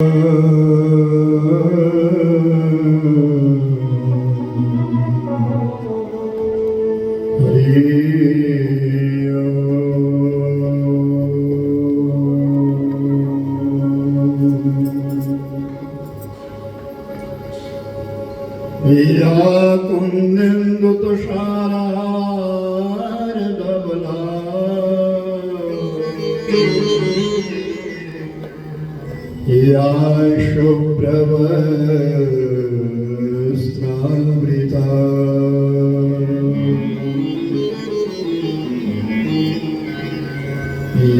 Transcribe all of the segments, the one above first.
या कुंदेन्दु तुषार धवला या शुभ्रवस्त्रावृता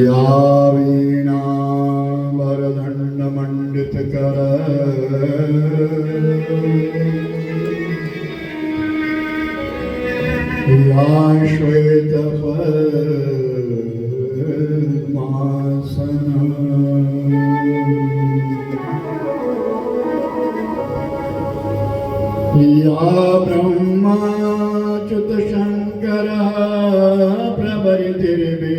या वीणावरदण्डमण्डितकरा या श्वेतपद्मासना या ब्रह्माच्युतशङ्करः प्रभृतिर्वे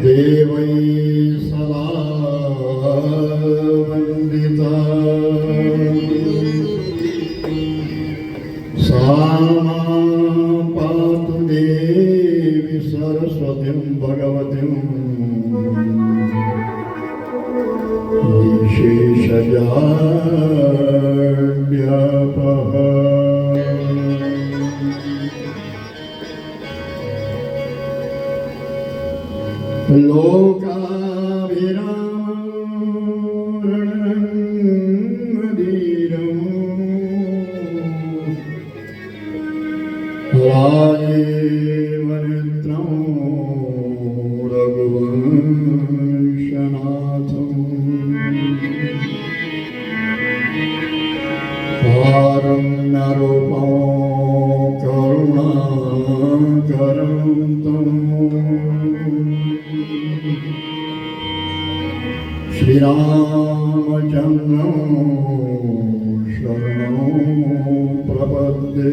देवैः सदा वन्दिता सा पातु देवी सरस्वतीं भगवतीं निशेषजाड्यापः राजेवनित्रं रघुवंशनाथं कारुण्यरूपं करुणाकरं श्रीरामचन्द्रं शरणं प्रपद्ये।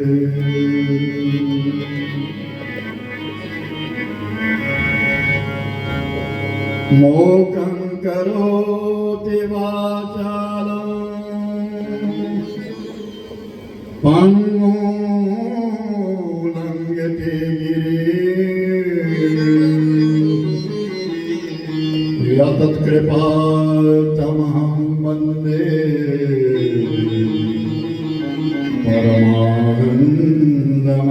मोकं करोति वाचालं पङ्गुं लङ्घयते गिरिं यत्कृपातमहं वन्दे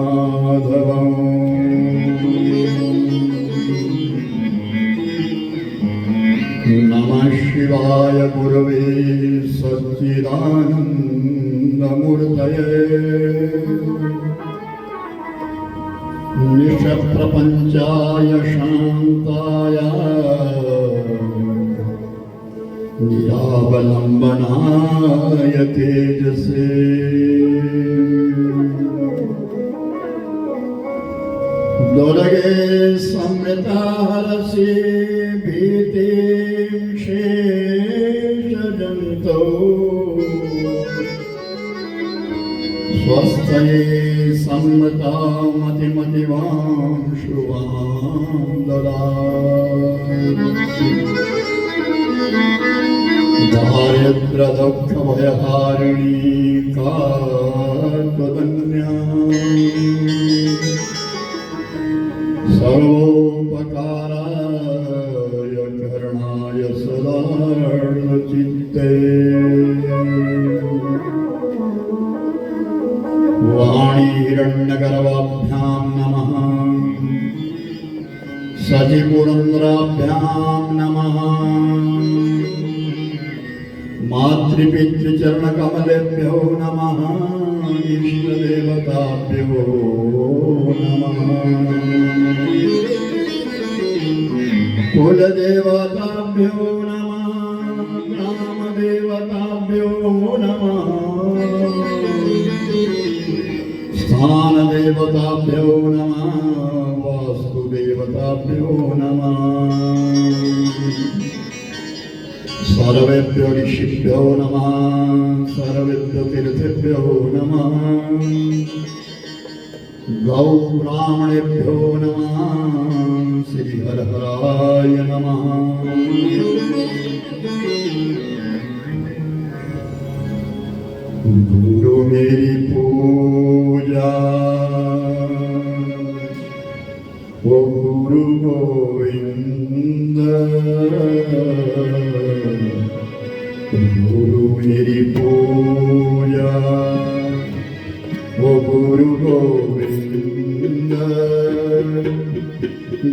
परमानन्दमाधवम्। नमः शिवाय गुरवे सच्चिदानन्दमूर्तये निष्प्रपञ्चाय शान्ताय निरावलम्बनाय तेजसे दुर्गे संवृताहरसि भीतिं शेषजन्तौ स्वस्थये संवृतां मतिमतिवां शुभां ददातु। दारिद्र्यदुःखभयहारिणी का त्वदन्या सर्वोपकाराय करणाय सदा चित्ते वाणी हिरण्यगर्भाभ्यां नमः सचिपुरन्द्राभ्यां नमः मातृपितृचरणकमलेभ्यो नमः इष्टदेवताभ्यो नमः कुलदेवताभ्यो नमः ग्रामदेवताभ्यो नमः स्थानदेवताभ्यो नमः वास्तुदेवताभ्यो नमः सर्वेभ्यो ऋषिभ्यो नमः सर्वेभ्यो तीर्थेभ्यो नमः गौ ब्राह्मणेभ्यो नमः श्री हर हराय नमः। गुरु मेरी पूजा ओ गुरु गोविंद, गुरु मेरी पूजा ओ गुरु गोविंद,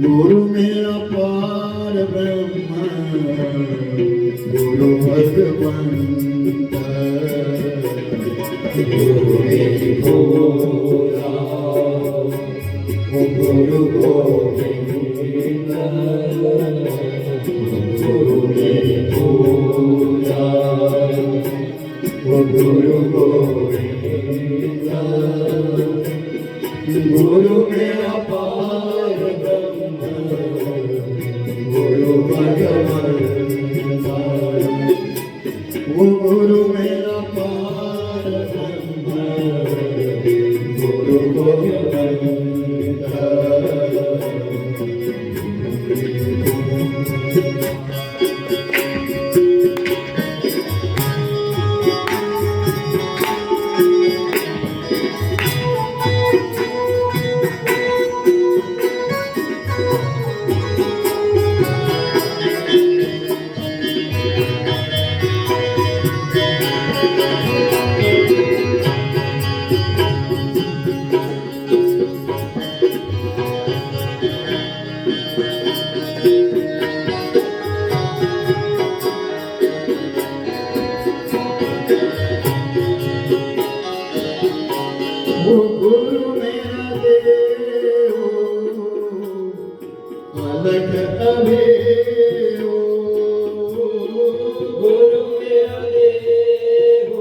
गुरु मेरा पार ब्रह्म गुरु भगवंत, गुरु मेरी पूजा ओ गुरु गोविंद, गुरु मेरी पूजा ओ गुरु गोविंद, गुरु मेरा पार ब्रह्म गुरु भगवंत, वो गुरु मेरा पार ब्रह्म गुरु भगवंत। ओ गुरु मेरा देव अलग अभेव, गुरु मेरा देव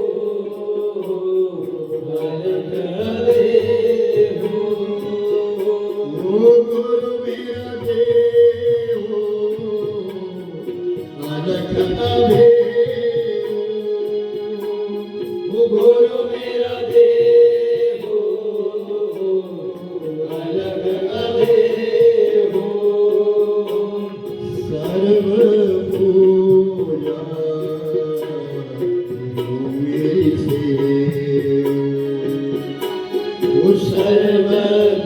अलग अभेव, ओ गुरु मेरा देव अलग अभेव, ओ गुरु मेरा देव सर्व पूजा मेरी सेव, ओ सर्व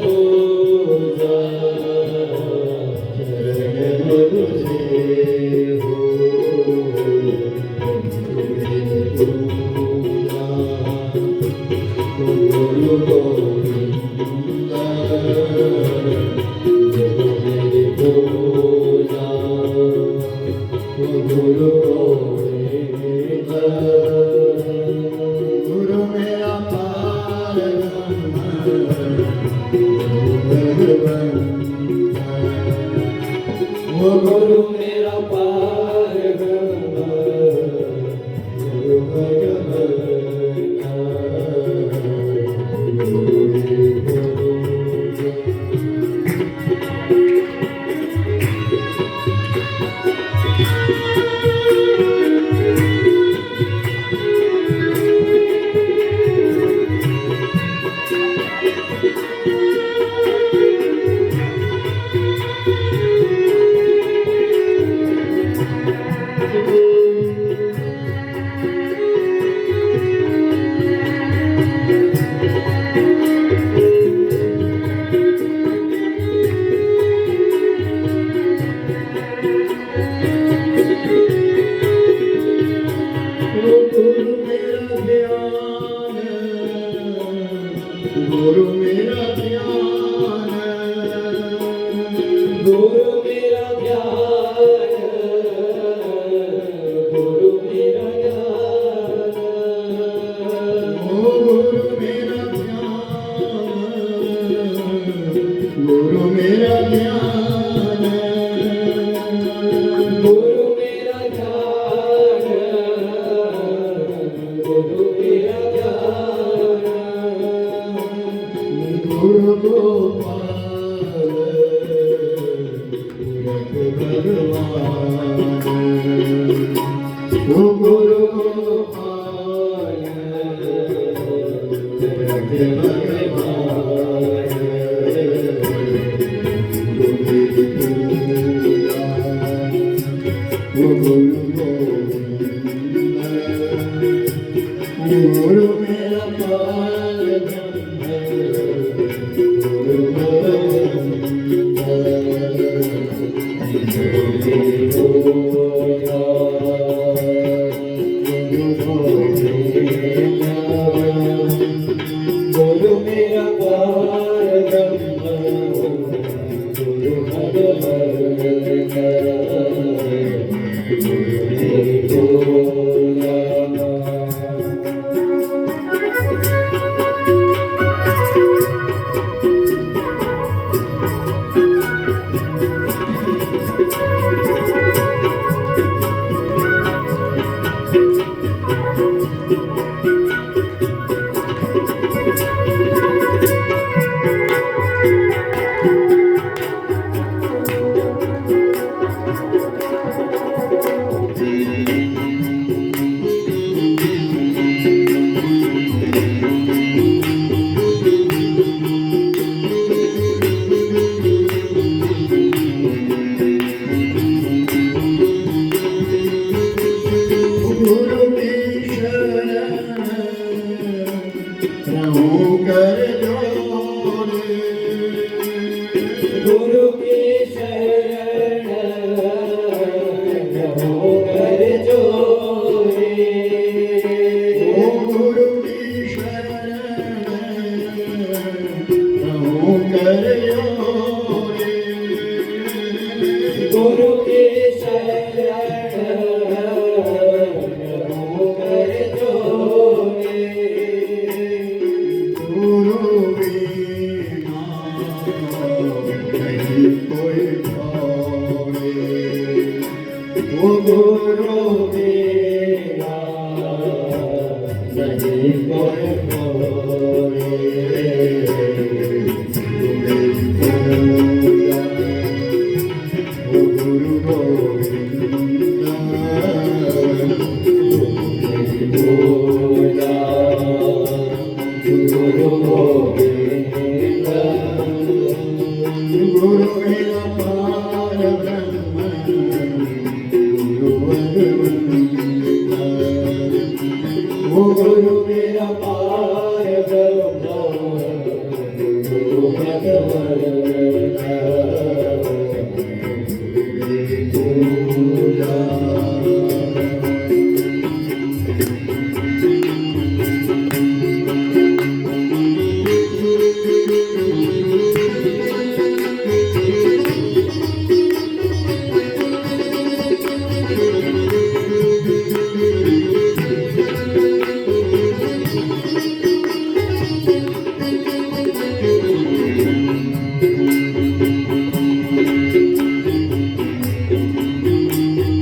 पूजा चरण गुरु सेव, मेरी पूजा ओ गुरु गोविंद, मेरी पूजा गुरु गोविंद, गुरु मेरा पार भगवंत, वो गुरु मेरा पार गुरु भगवंत, गुरु मेरा ध्यान, गुरु मेरा ध्यान, गुरु मेरा ध्यान, ओ गुरु मेरा ध्यान, गुरु मेरा ध्यान, गुरु मेरा ध्यान, गुरु मेरा ध्यान, गुरु गोपाल भगवान, ओ गुरु गोपाल भगवान, वो गुरु गुरु मेरा पार ब्रह्म गुरु गुरु मेरा पार ब्रह्म गुरु गुरु की शरण प्रभु कर जोरे गुरु की शरण प्रभु कर जोरे गुरु की शरण प्रभु कर जोरे गुरु कोई वो गुरु मेरा नहीं कोई वो गुरु गुरु मेरा पार ब्रह्म वो गुरु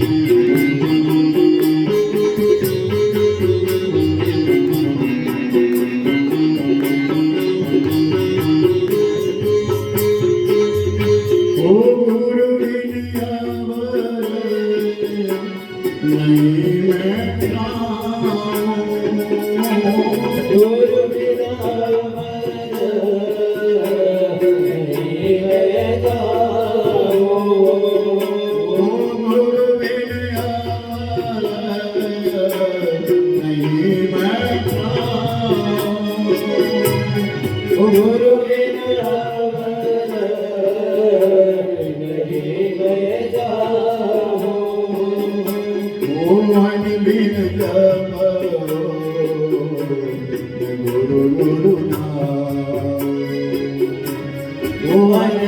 मेरा पार ब्रह्म गुरु भगवान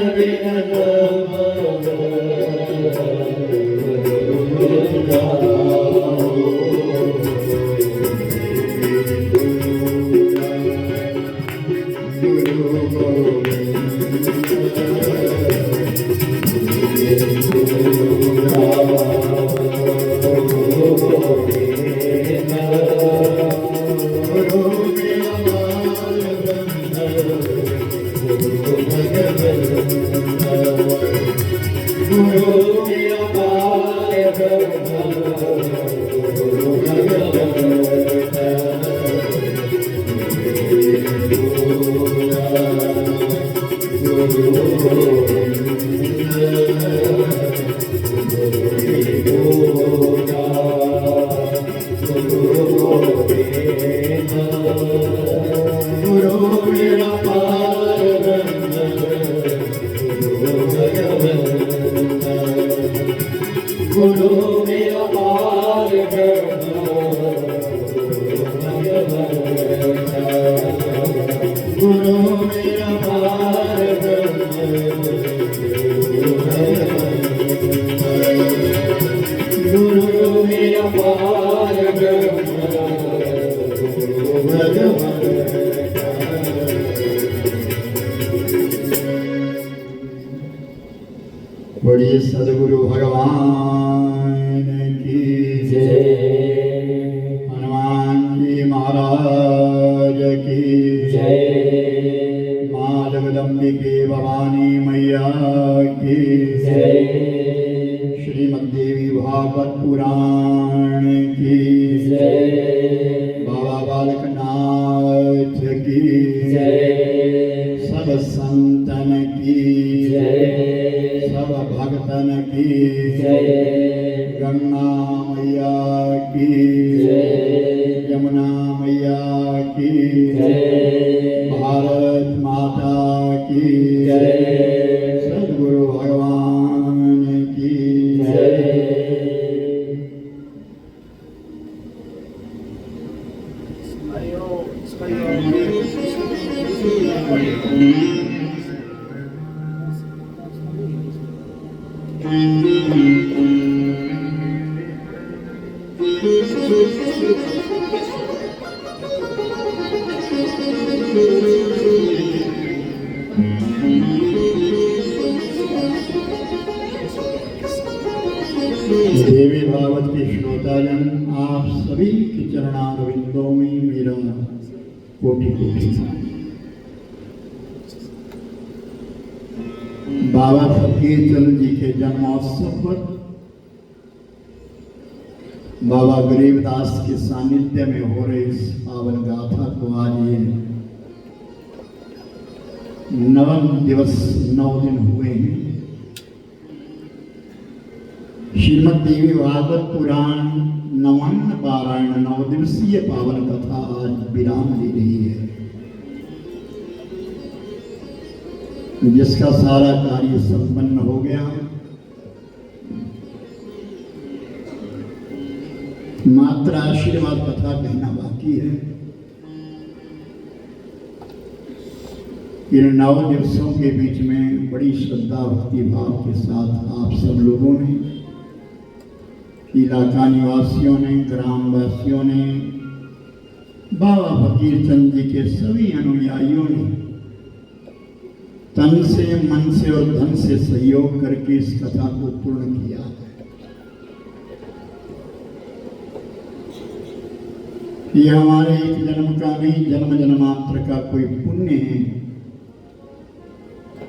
Oh गुरु मेरा पार ब्रह्म गुरु मेरा पार गुरु मेरा पार बड़ी सदगुरु भगवान की जय। हनुमान जी महाराज की जय। माँ जगदम्बिके भवानी मैया की जय। श्रीमद्देवी भागवत पुराण की जय। बाबा बालकनाथ की जय। सब संतन की जय। सब भक्तन की जय। गंगा मैया की जय। यमुना मैया की जय। भारत माता की जय। सद्गुरु भगवान की जय। देवी भागवत के श्रोताजन, आप सभी के चरणारविंदों में मेरा कोटि कोटि बाबा फकीर चंद जी के जन्मोत्सव पर बाबा गरीबदास के सानिध्य में हो रहे इस पावन गाथा को आज ये 9 दिवस 9 दिन हुए हैं। श्रीमद्देवी भागवत पुराण नवान्न पारायण 9 दिवसीय पावन कथा आज विराम ले रही है, जिसका सारा कार्य संपन्न हो गया। मात्र आशीर्वाद कथा कहना बाकी है। इन 9 दिवसों के बीच में बड़ी श्रद्धा भक्ति भाव के साथ आप सब लोगों ने, इलाका निवासियों ने, ग्रामवासियों ने, बाबा फकीर चंद जी के सभी अनुयायियों ने तन से, मन से और धन से सहयोग करके इस कथा को पूर्ण किया है। ये हमारे एक जन्म का नहीं, जन्म जन्मांतर का कोई पुण्य है,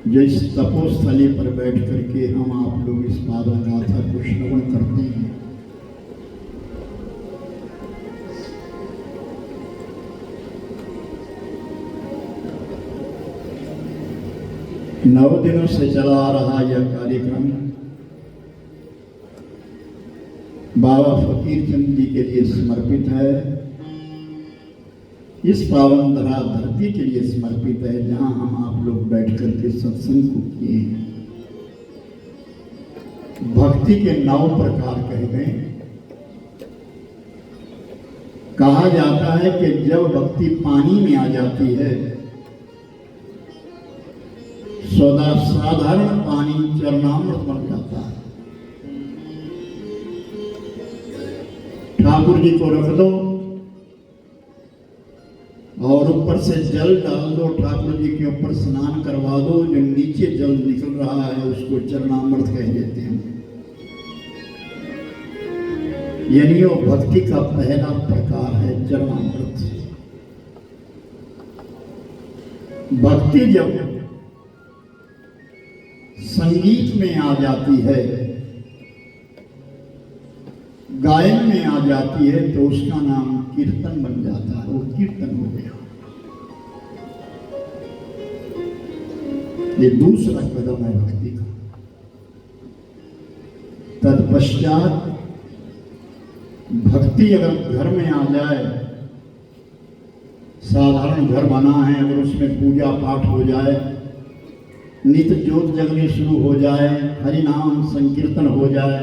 जो इस तपोस्थली पर बैठ करके हम आप लोग इस पावन गाथा को श्रवण करते हैं। नौ दिनों से चला आ रहा यह कार्यक्रम बाबा फकीर चंद जी के लिए समर्पित है। इस पावन धरा धरती के लिए समर्पित है, जहां हम आप लोग बैठ करके सत्संग को किए हैं। भक्ति के 9 प्रकार कहे गए। कहा जाता है कि जब भक्ति पानी में आ जाती है, साधारण पानी चरणामृत बन जाता है। ठाकुर जी को रख दो और ऊपर से जल डाल दो, ठाकुर जी के ऊपर स्नान करवा दो, जो नीचे जल निकल रहा है उसको चरणामृत कह देते हैं। यानी वो भक्ति का पहला प्रकार है चरणामृत। भक्ति जब संगीत में आ जाती है, गायन में आ जाती है, तो उसका नाम कीर्तन बन जाता है। वो कीर्तन हो गया। ये दूसरा कदम है भक्ति का। तत्पश्चात भक्ति अगर घर में आ जाए, साधारण घर बना है, अगर उसमें पूजा पाठ हो जाए, नित्य ज्योत जगनी शुरू हो जाए, हरि नाम संकीर्तन हो जाए,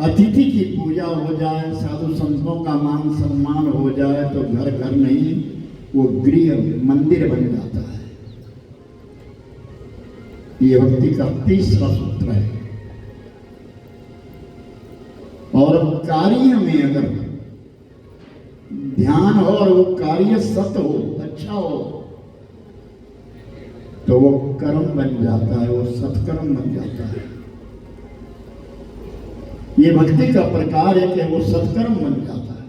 अतिथि की पूजा हो जाए, साधु संतों का मान सम्मान हो जाए तो घर घर नहीं, वो गृह मंदिर बन जाता है। ये भक्ति का तीसरा सूत्र है। और कार्य में अगर ध्यान हो और वो कार्य सत हो, अच्छा हो, तो वो कर्म बन जाता है, वो सत्कर्म बन जाता है। ये भक्ति का प्रकार है कि वो सत्कर्म बन जाता है।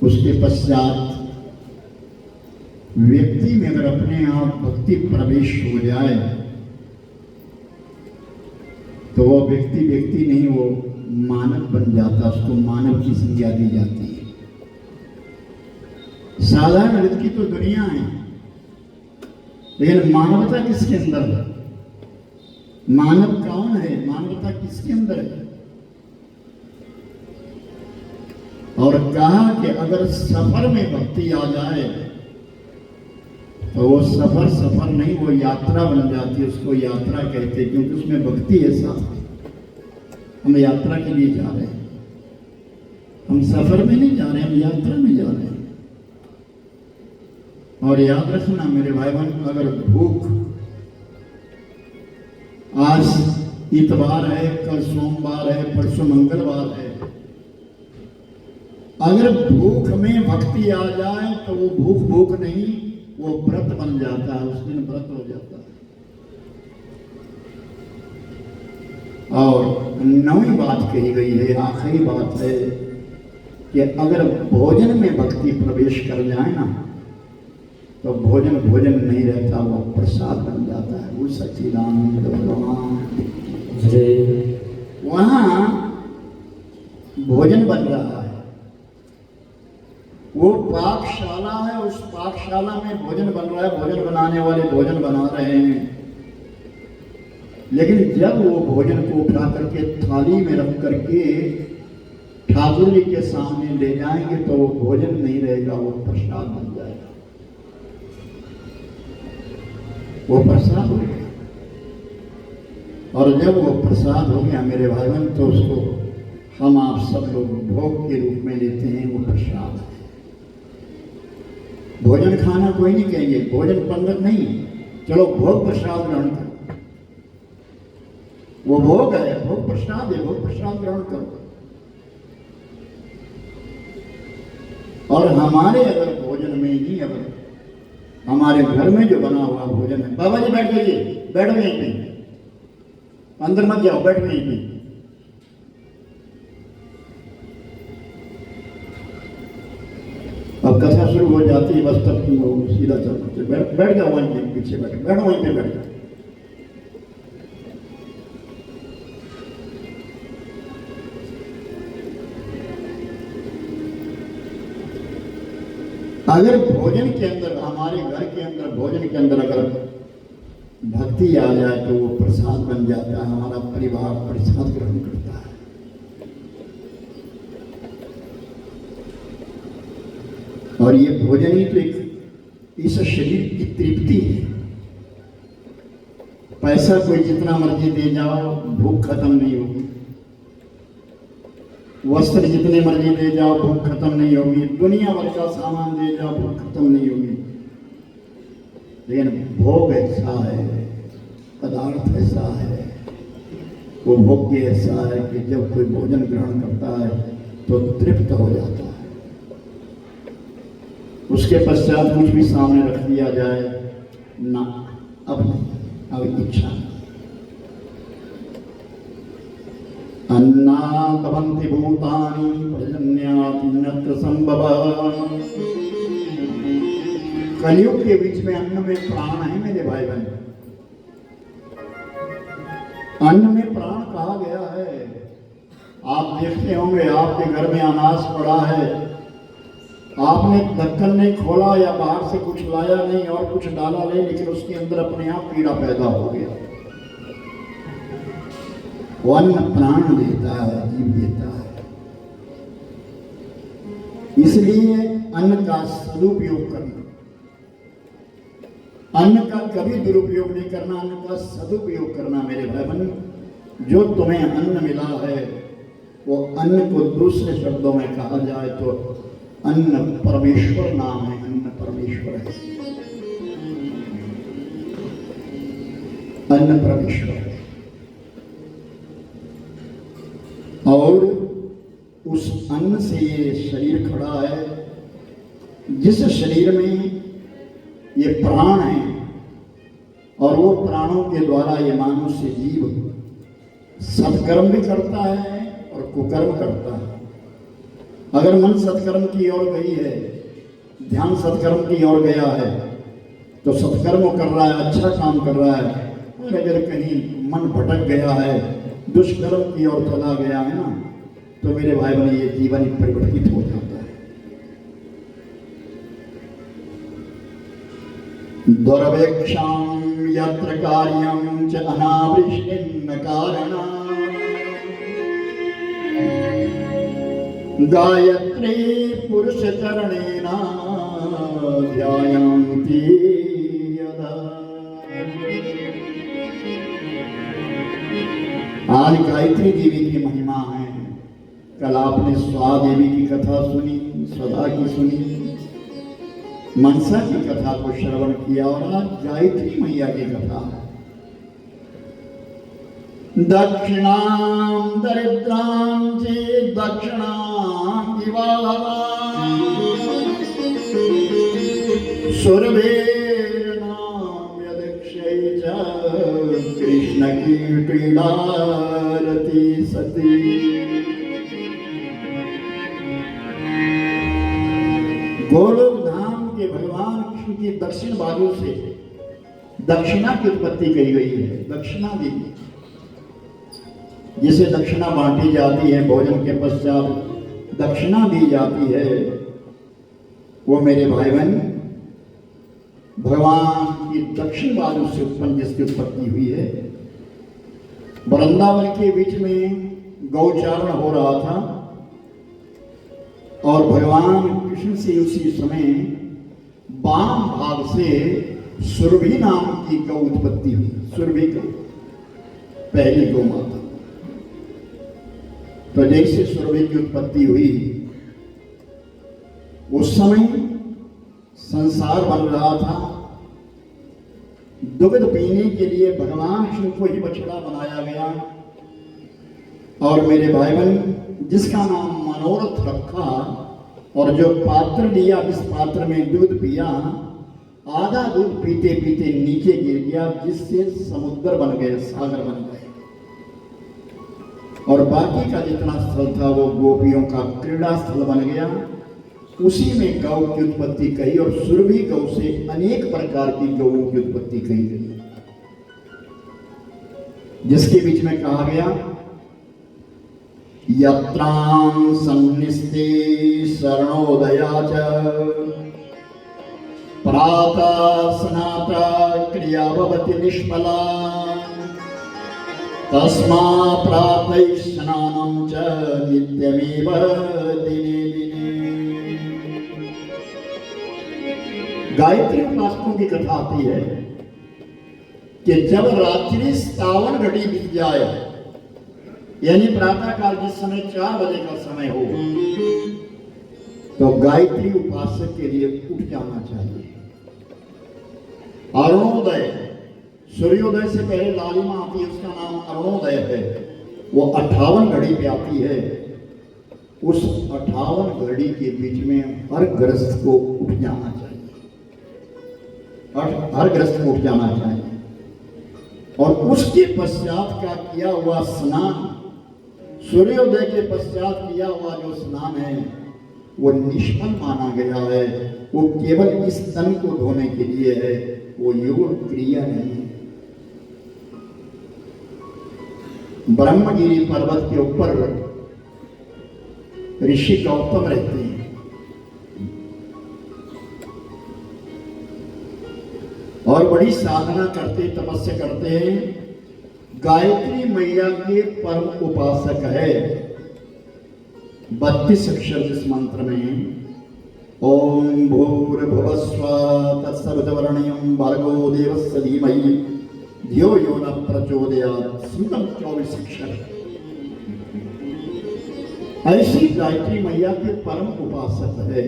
उसके पश्चात व्यक्ति में अगर अपने आप भक्ति प्रवेश हो जाए तो वो व्यक्ति व्यक्ति नहीं, वो मानव बन जाता, उसको मानव की संज्ञा दी जाती है। साधारण व्यक्ति तो दुनिया है, लेकिन मानवता किसके अंदर है? मानव कौन है? मानवता किसके अंदर है? और कहा कि अगर सफर में भक्ति आ जाए तो वो सफर सफर नहीं, वो यात्रा बन जाती है। उसको यात्रा कहते हैं क्योंकि उसमें भक्ति है साथ। हम यात्रा के लिए जा रहे हैं, हम सफर में नहीं जा रहे, हम यात्रा में जा रहे हैं। और याद रखना मेरे भाई बहन, अगर भूख, आज इतवार है, कल सोमवार है, परसों मंगलवार है, अगर भूख में भक्ति आ जाए तो वो भूख भूख नहीं, वो व्रत बन जाता है। उस दिन व्रत हो जाता है। और नवीं बात कही गई है, आखिरी बात है कि अगर भोजन में भक्ति प्रवेश कर जाए ना तो भोजन भोजन नहीं रहता, वो प्रसाद बन जाता है। वो सच्चिदानंद भगवान वहां भोजन बन रहा है, वो पाकशाला है, उस पाकशाला में भोजन बन रहा है, भोजन बनाने वाले भोजन बना रहे हैं। लेकिन जब वो भोजन को उठा करके थाली में रख करके ठाकुर जी के सामने ले जाएंगे तो वो भोजन नहीं रहेगा, वो प्रसाद बन जाएगा, वो प्रसाद हो गया। और जब वो प्रसाद हो गया मेरे भाई बहन, तो उसको हम आप सब लोग भोग के रूप में लेते हैं, वो प्रसाद है। भोजन खाना कोई नहीं कहेंगे, भोजन पंगत नहीं, चलो भोग प्रसाद ग्रहण करो, वो भोग है, भोग प्रसाद है, भोग प्रसाद ग्रहण करो। और हमारे अगर भोजन में ही, अगर हमारे घर में जो बना हुआ भोजन है, बाबा जी बैठ जाइए, बैठो यहीं पे, अंदर मत जाओ, बैठो यहीं पे। अब कथा शुरू हो जाती है, बस तब तुम सीधा चलते, बैठ जाओ वहीं पे, पीछे बैठो वहीं पे बैठ जाओ। अगर भोजन के अंदर, हमारे घर के अंदर भोजन के अंदर अगर भक्ति आ जाए तो वो प्रसाद बन जाता है, हमारा परिवार प्रसाद ग्रहण करता है। और ये भोजन ही तो एक इस शरीर की तृप्ति है। पैसा कोई जितना मर्जी दे जाओ, भूख खत्म नहीं होगी। वस्त्र जितने मर्जी दे जाओ, भूख खत्म नहीं होगी। दुनिया भर का सामान दे जाओ, भूख खत्म नहीं होगी। लेकिन भोग ऐसा है, पदार्थ ऐसा है, वो भोग्य ऐसा है कि जब कोई भोजन ग्रहण करता है तो तृप्त हो जाता है। उसके पश्चात कुछ भी सामने रख दिया जाए ना, अब नहीं, अब इच्छा नहीं। अन्नात् भवन्ति भूतानि पर्जन्यात् अन्यत्र संभवः। कलयुग के बीच में अन्न में प्राण है मेरे भाई बहन, अन्न में प्राण कहा गया है। आप देखते होंगे, आपके घर में अनाज पड़ा है, आपने ढक्कन नहीं खोला या बाहर से कुछ लाया नहीं और कुछ डाला नहीं, लेकिन उसके अंदर अपने आप कीड़ा पैदा हो गया। वो अन्न प्राण देता है, जीव देता है। इसलिए अन्न का सदुपयोग करना, अन्न का कभी दुरुपयोग नहीं करना, अन्न का सदुपयोग करना मेरे भाई बहन, जो तुम्हें अन्न मिला है वो अन्न को दूसरे शब्दों में कहा जाए तो अन्न परमेश्वर नाम है, अन्न परमेश्वर है, अन्न परमेश्वर है। और उस अन्न से ये शरीर खड़ा है, जिस शरीर में ये प्राण है और वो प्राणों के द्वारा ये मनुष्य जीव सत्कर्म भी करता है और कुकर्म करता है। अगर मन सत्कर्म की ओर गई है, ध्यान सत्कर्म की ओर गया है तो सत्कर्म कर रहा है, अच्छा काम कर रहा है। और अगर कहीं मन भटक गया है, दुष्कर्म की ओर चला गया है ना, तो मेरे भाई बहन ये जीवन परिवर्तित हो जाता है। दुर्भिक्षां यत्र कार्यं च अनावृष्टिं कारणा गायत्री पुरुष चरणेन ध्यायन्ति यदा। आज गायत्री देवी की महिमा है। कल आपने स्वा देवी की कथा सुनी, स्वधा की सुनी, मनसा की कथा को श्रवण किया और आज गायत्री मैया की कथा है। दक्षिणां दरिद्रां चेत् दक्षिणां विवाहाः सुरभेर्नाम्यदक्षै च कृष्ण की क्रीडारति सती। गोलोक धाम के भगवान कृष्ण की दक्षिण बाजू से दक्षिणा की उत्पत्ति कही गई है। दक्षिणा दी, जिसे दक्षिणा बांटी जाती है, भोजन के पश्चात दक्षिणा दी जाती है, वो मेरे भाई बहन भगवान की दक्षिण बाजू से उत्पन्न जिसकी उत्पत्ति हुई है। वृंदावन के बीच में गौचारण हो रहा था और भगवान कृष्ण से उसी समय वाम भाग से सुरभि नाम की गौ उत्पत्ति हुई। सुरभि गौ पहली गौ माता। तो जैसे सुरभि की उत्पत्ति हुई, उस समय संसार बन रहा था। दुग्ध पीने के लिए भगवान कृष्ण को ही बछड़ा बनाया गया और मेरे भाई बहन जिसका नाम मनोरथ रखा और जो पात्र लिया, जिस पात्र में दूध पिया, आधा दूध पीते पीते नीचे गिर गया, जिससे समुद्र बन गए, सागर बन गए और बाकी का जितना स्थल था वो गोपियों का क्रीड़ा स्थल बन गया। उसी में गौ की उत्पत्ति कही और सुरभि गौ से अनेक प्रकार की गौओं की उत्पत्ति कही गई, जिसके बीच में कहा गया यत्रां सन्निस्ते शरणोदया च प्रातः स्नाता क्रिया भवति निष्फला तस्मा प्रातः स्नानं च नित्यमेव दिने दिने। गायत्री उपासकों की कथा आती है कि जब रात्रि स्थावन घड़ी बीत जाए, यानी प्रातः काल जिस समय 4 बजे का समय हो, तो गायत्री उपासक के लिए उठ जाना चाहिए। अरुणोदय, सूर्योदय से पहले लालिमा आती है, उसका नाम अरुणोदय है। वो 58 घड़ी पे आती है। उस 58 घड़ी के बीच में हर गृहस्थ को उठ जाना चाहिए। हर गृहस्थ को उठ जाना चाहिए और उसके पश्चात का किया हुआ स्नान, सूर्योदय के पश्चात किया हुआ जो स्नान है वो निष्फल माना गया है। वो केवल इस तन को धोने के लिए है, वो योग क्रिया नहीं है। ब्रह्मगिरी पर्वत के ऊपर ऋषि गौतम रहते हैं। और बड़ी साधना करते, तपस्या करते हैं। गायत्री मैया के परम उपासक है। 32 अक्षर जिस मंत्र में ओम भूर्भुवस्सुवः तत्सवितुर्वरेण्यं भर्गो देवस्य धीमहि धियो यो न प्रचोदयात् सूतम 24 अक्षर। ऐसी गायत्री मैया के परम उपासक है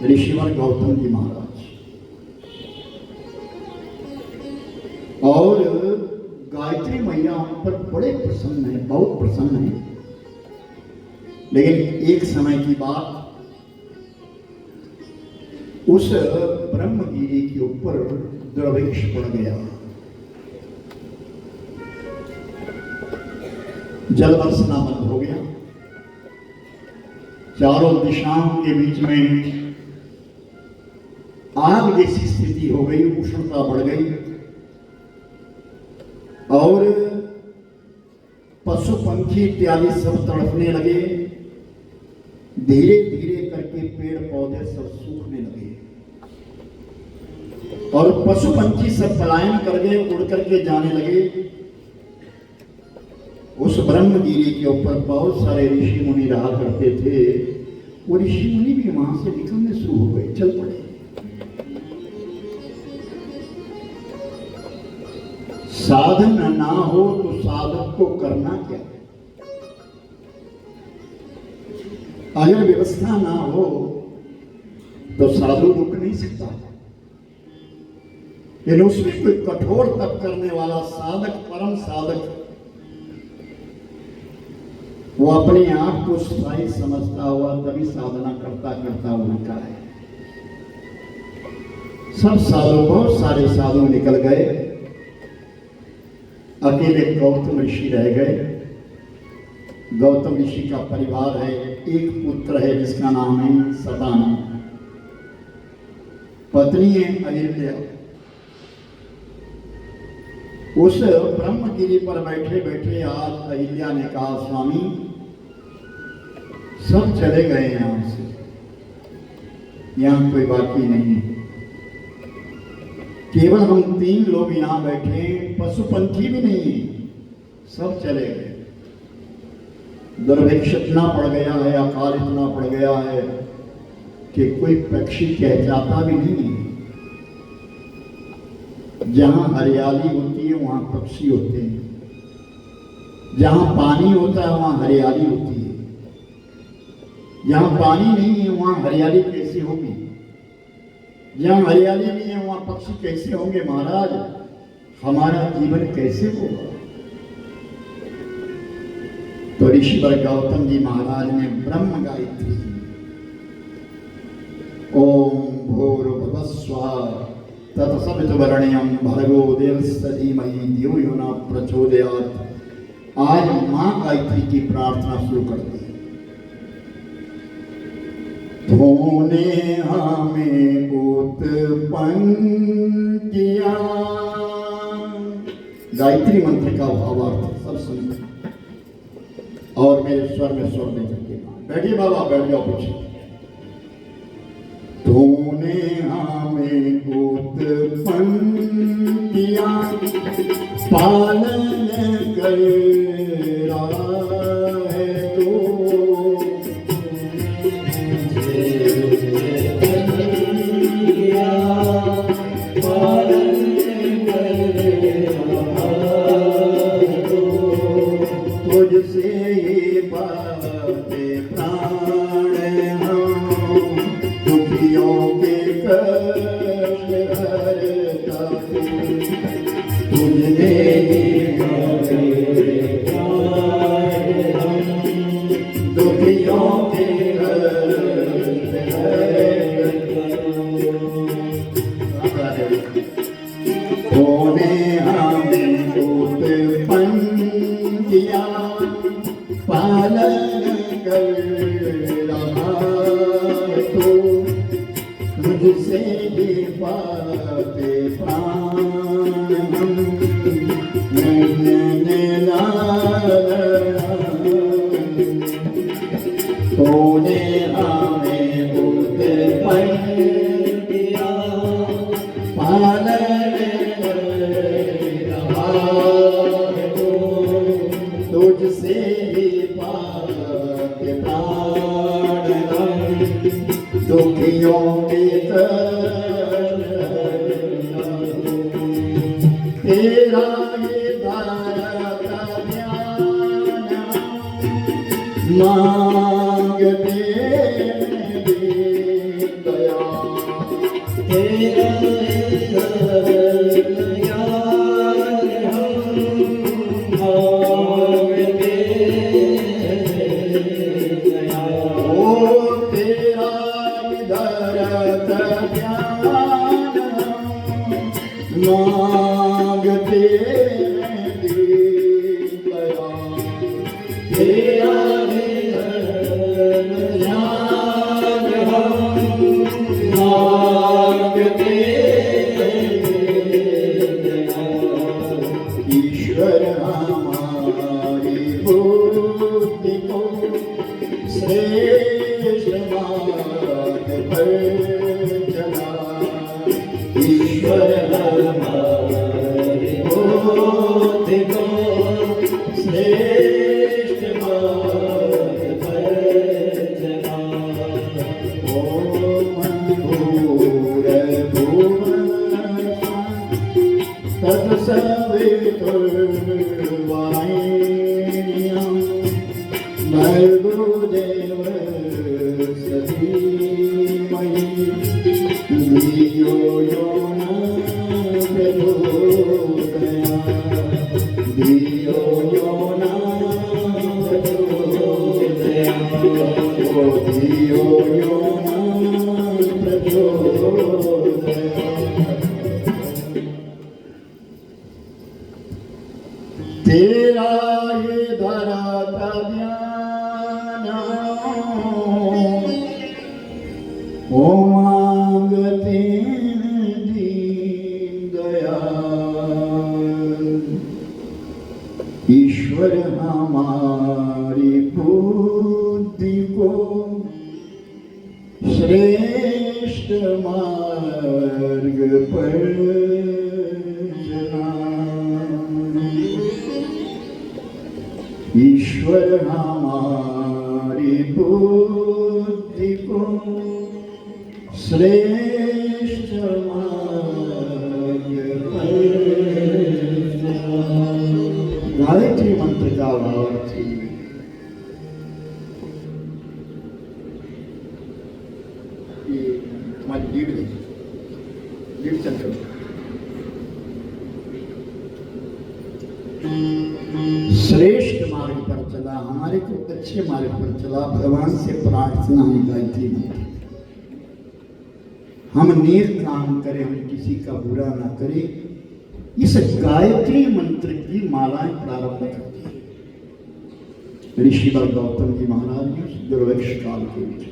ऋषिवर गौतम जी महाराज। और गायत्री मैया उन पर बड़े प्रसन्न है, बहुत प्रसन्न है। लेकिन एक समय की बात, उस ब्रह्मगिरी के ऊपर दुर्भिक्ष पड़ गया, जल बरसना बंद हो गया, चारों दिशाओं के बीच में आग जैसी स्थिति हो गई, उष्णता बढ़ गई और पशु पंखी इत्यादि सब तड़पने लगे। धीरे धीरे करके पेड़ पौधे सब सूखने लगे और पशु पंछी सब पलायन कर गए, उड़ करके जाने लगे। उस ब्रह्मगिरी के ऊपर बहुत सारे ऋषि मुनि रहा करते थे। वो ऋषि मुनि भी वहां से निकलने शुरू हो गए, चल पड़े। साधन ना हो तो साधक को करना क्या? अगर व्यवस्था ना हो तो साधु रुक नहीं सकता। लेकिन उसमें कोई कठोर तप करने वाला साधक, परम साधक, वो अपने आप को स्थायी समझता हुआ तभी साधना करता करता उनका है। सब साधु, बहुत सारे साधु निकल गए, अकेले गौतम ऋषि रह गए। गौतम ऋषि का परिवार है, एक पुत्र है जिसका नाम है सताना, पत्नी है अहिल्या। उस ब्रह्मगिरी पर बैठे बैठे आज अहिल्या ने कहा, स्वामी सब चले गए यहां से, यहां कोई बाकी नहीं, केवल हम 3 लोग यहां बैठे, पशु पंछी भी नहीं, सब चले गए। दुर्भिक्ष इतना पड़ गया है, अकाल इतना पड़ गया है कि कोई पक्षी चहचहाता भी नहीं है। जहां हरियाली होती है वहां पक्षी होते हैं, जहां पानी होता है वहां हरियाली होती है, जहां पानी नहीं है वहां हरियाली कैसे होगी? जहां हरियाली नहीं है वहां पक्षी कैसे होंगे? महाराज, हमारा जीवन कैसे होगा? तो ऋषिवर गौतम जी महाराज ने ब्रह्म गायत्री ओम भूर्भुवः स्वः तत्सवितुर्वरेण्यं भर्गो देवस्य धीमहि धियो यो न प्रचोदयात् आज मां गायत्री की प्रार्थना शुरू कर दी। तूने हमें उत्पन्न किया, गायत्री मंत्र का भावार्थ सब सुनिए और मेरे स्वर में स्वर दे करके बैठिए बाबा, बैठ जाओ पीछे। तूने हमें उत्पन्न किया, पालन कर रहा है तो तुझसे ही पाते प्राण हम, दुखियों के कष्ट हरता तुझने ही पाते प्राण हम, दुखियों के कष्ट हरता। तूने हमें उत्पन्न किया, पालन कर रहा तो तुझसे ही पाते प्राण हम, मैंने लाला। तूने हमें उत्पन्न किया, पालन तुझसे ही पाते प्राण हम, दुखियों के कष्ट मांगते दया तेरा दया मांगते दया ओ तेरा दरद ध्यान मांगते दया तेरा ईश्वर हमारी बुद्धि को श्रेष्ठ मार्ग पर चला ईश्वर हमारी बुद्धि को श्रेष्ठ मार्ग पर चला ओम तत्सवितुर्वरेण्यं भर्गोदेवस्य धीमहि धियो यो न प्रचोदयात् धियो यो न प्रचोदयात् धियो यो न प्रचोदयात् तेरा ये धरा का ध्यान ओ मांगते दीन दयाल ईश्वर हमारी बुद्धि को श्रेष्ठ मार्ग पर ईश्वर हमारी बुद्धि को श्रेष्ठ मार्ग पर गायत्री मंत्र का भावार्थ लीड चल श्रेष्ठ मार्ग पर चला हमारे को अच्छे मार्ग पर चला भगवान से प्रार्थना हम गायत्री मंत्र हम नेक काम करें हम किसी का बुरा ना करें इस गायत्री मंत्र की मालाएं प्रारंभ करती है ऋषिवर गौतम जी महाराज ने दुर्भिक्ष काल के बीच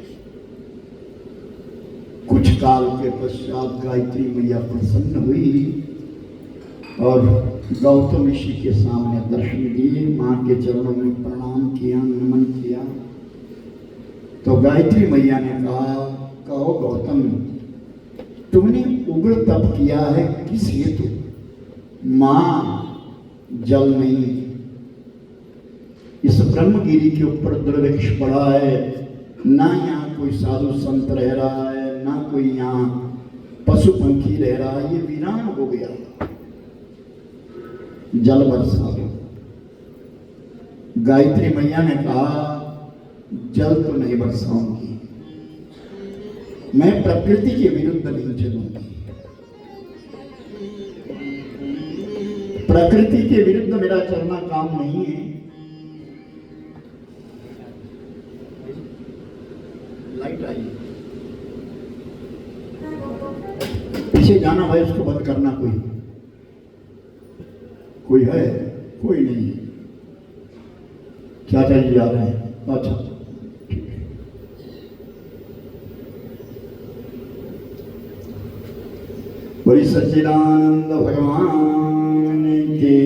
कुछ काल के पश्चात गायत्री मैया प्रसन्न हुई और गौतम ऋषि के सामने दर्शन दिए मां के चरणों में प्रणाम किया नमन किया तो गायत्री मैया ने कहा कहो गौतम तुमने उग्र तप किया है किस हेतु मां जल नहीं इस ब्रह्मगिरी के ऊपर दुर्भिक्ष पड़ा है ना यहाँ कोई साधु संत रह रहा है ना कोई यहाँ पशु पंखी रह रहा है ये वीरान हो गया जल बरसा दो गायत्री मैया ने कहा जल तो नहीं बरसाऊंगी मैं प्रकृति के विरुद्ध नहीं चलूंगी प्रकृति के विरुद्ध मेरा चलना काम नहीं है लाइट आई पीछे जाना भाई उसको बंद करना कोई है कोई नहीं क्या चाहिए जा रहे हैं अच्छा ठीक है बड़ी सच्चिदानंद भगवान के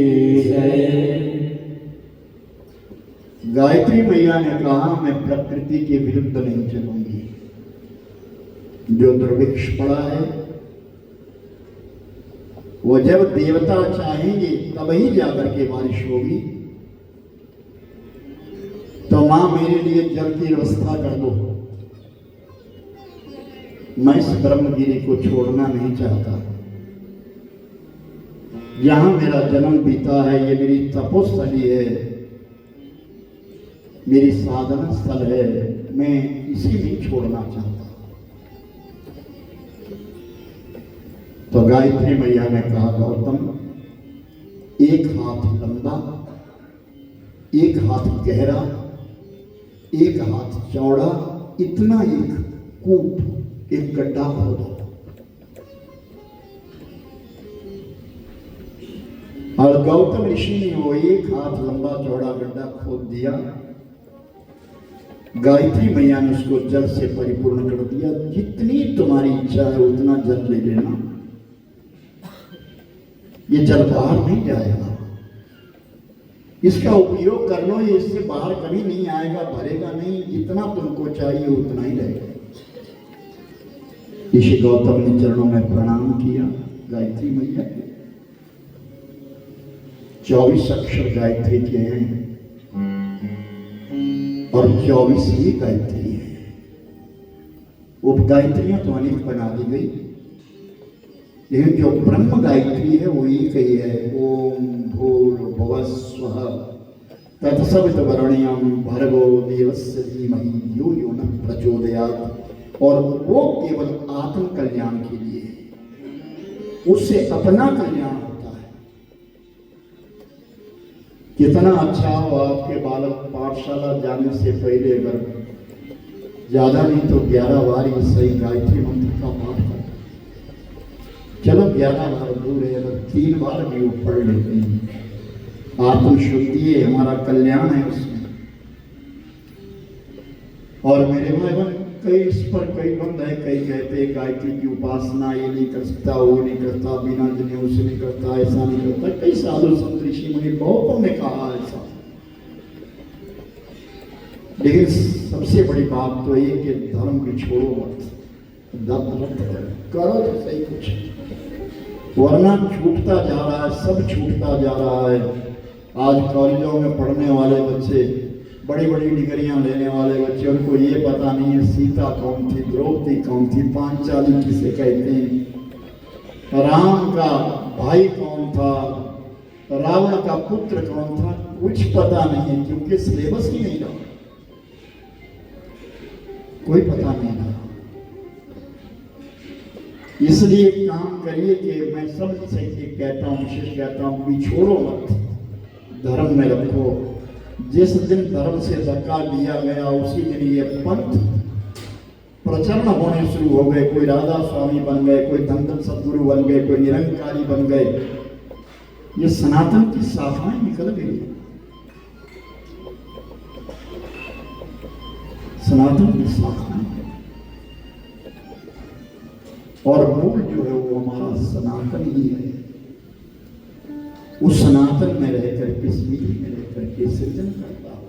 गायत्री मैया ने कहा मैं प्रकृति के विरुद्ध नहीं चलूंगी जो दुर्भिक्ष पड़ा है वो जब देवता चाहेंगे तब ही जाकर के बारिश होगी तो मां मेरे लिए जल की व्यवस्था कर दो मैं इस ब्रह्मगिरी को छोड़ना नहीं चाहता यहां मेरा जन्म बीता है ये मेरी तपोस्थली है मेरी साधना स्थल है, मैं इसी में छोड़ना चाहता। तो गायत्री मैया ने कहा, गौतम, एक हाथ लंबा, एक हाथ गहरा, एक हाथ चौड़ा, इतना एक कूप, एक गड्ढा खोदो। और गौतम ऋषि ने वो एक हाथ लंबा चौड़ा गड्ढा खोद दिया। गायत्री मैया ने उसको जल से परिपूर्ण कर दिया। जितनी तुम्हारी इच्छा है उतना जल ले लेना, ये जल बाहर नहीं जाएगा, इसका उपयोग कर लो, ये इससे बाहर कभी नहीं आएगा, भरेगा नहीं, जितना तुमको चाहिए उतना ही रहेगा। ऋषि गौतम ने चरणों में प्रणाम किया गायत्री मैया के। 24 अक्षर गायत्री के हैं और 24 ही गायत्री है। उपगायत्रियां तो अनेक बना दी गई, लेकिन जो ब्रह्म गायत्री है वो एक ही है। ओम भूर्भुवः स्वः तत्सवितुर्वरेण्यं भर्गो देवस्य धीमहि यो यो न प्रचोदयात्। और वो केवल आत्म कल्याण के लिए है, उससे अपना कल्याण होता है। कितना अच्छा हो आपके बालक पाठशाला जाने से पहले अगर ज्यादा नहीं तो 11 बार ये सही गायत्री मंत्र का पाठ कर। चलो 11 बार दूर है, अगर 3 बार भी वो पढ़ लेते हैं, आत्मशुद्धि है, हमारा कल्याण है उसमें। और मेरे भाई बहन, कई इस पर कई बंद है, कई कहते हैं गायत्री की उपासना ये नहीं कर सकता, वो नहीं करता, बिना जने उसे नहीं करता, ऐसा नहीं करता। कई साधु संत ऋषि मुनि बहुतों ने कहा ऐसा, लेकिन सबसे बड़ी बात तो ये कि धर्म की छोड़ो मत, करो तो सही कुछ, वरना छूटता जा रहा है, सब छूटता जा रहा है। आज कॉलेजों में पढ़ने वाले बच्चे, बड़ी बड़ी डिग्रियां लेने वाले बच्चे, उनको ये पता नहीं है सीता कौन थी, द्रौपदी कौन थी, पांचाली किसे कहते हैं, राम का भाई कौन था, रावण का पुत्र कौन था, कुछ पता नहीं है, क्योंकि सिलेबस ही नहीं रहा, कोई पता नहीं रहा। इसलिए काम करिए कि मैं सबसे कहता हूँ, विशेष कहता हूँ कि छोड़ो मत, धर्म में रखो। जिस दिन धर्म से धक्का दिया गया उसी दिन ये पंथ प्रचलन होने शुरू हो गए। कोई राधा स्वामी बन गए, कोई धन सदगुरु बन गए, कोई निरंकारी बन गए। ये सनातन की शाखाएं निकल गई, सनातन की शाखाएं, और मूल जो है वो हमारा सनातन ही है। उस सनातन में रहकर के, स्मृति में रहकर के सृजन करता हो।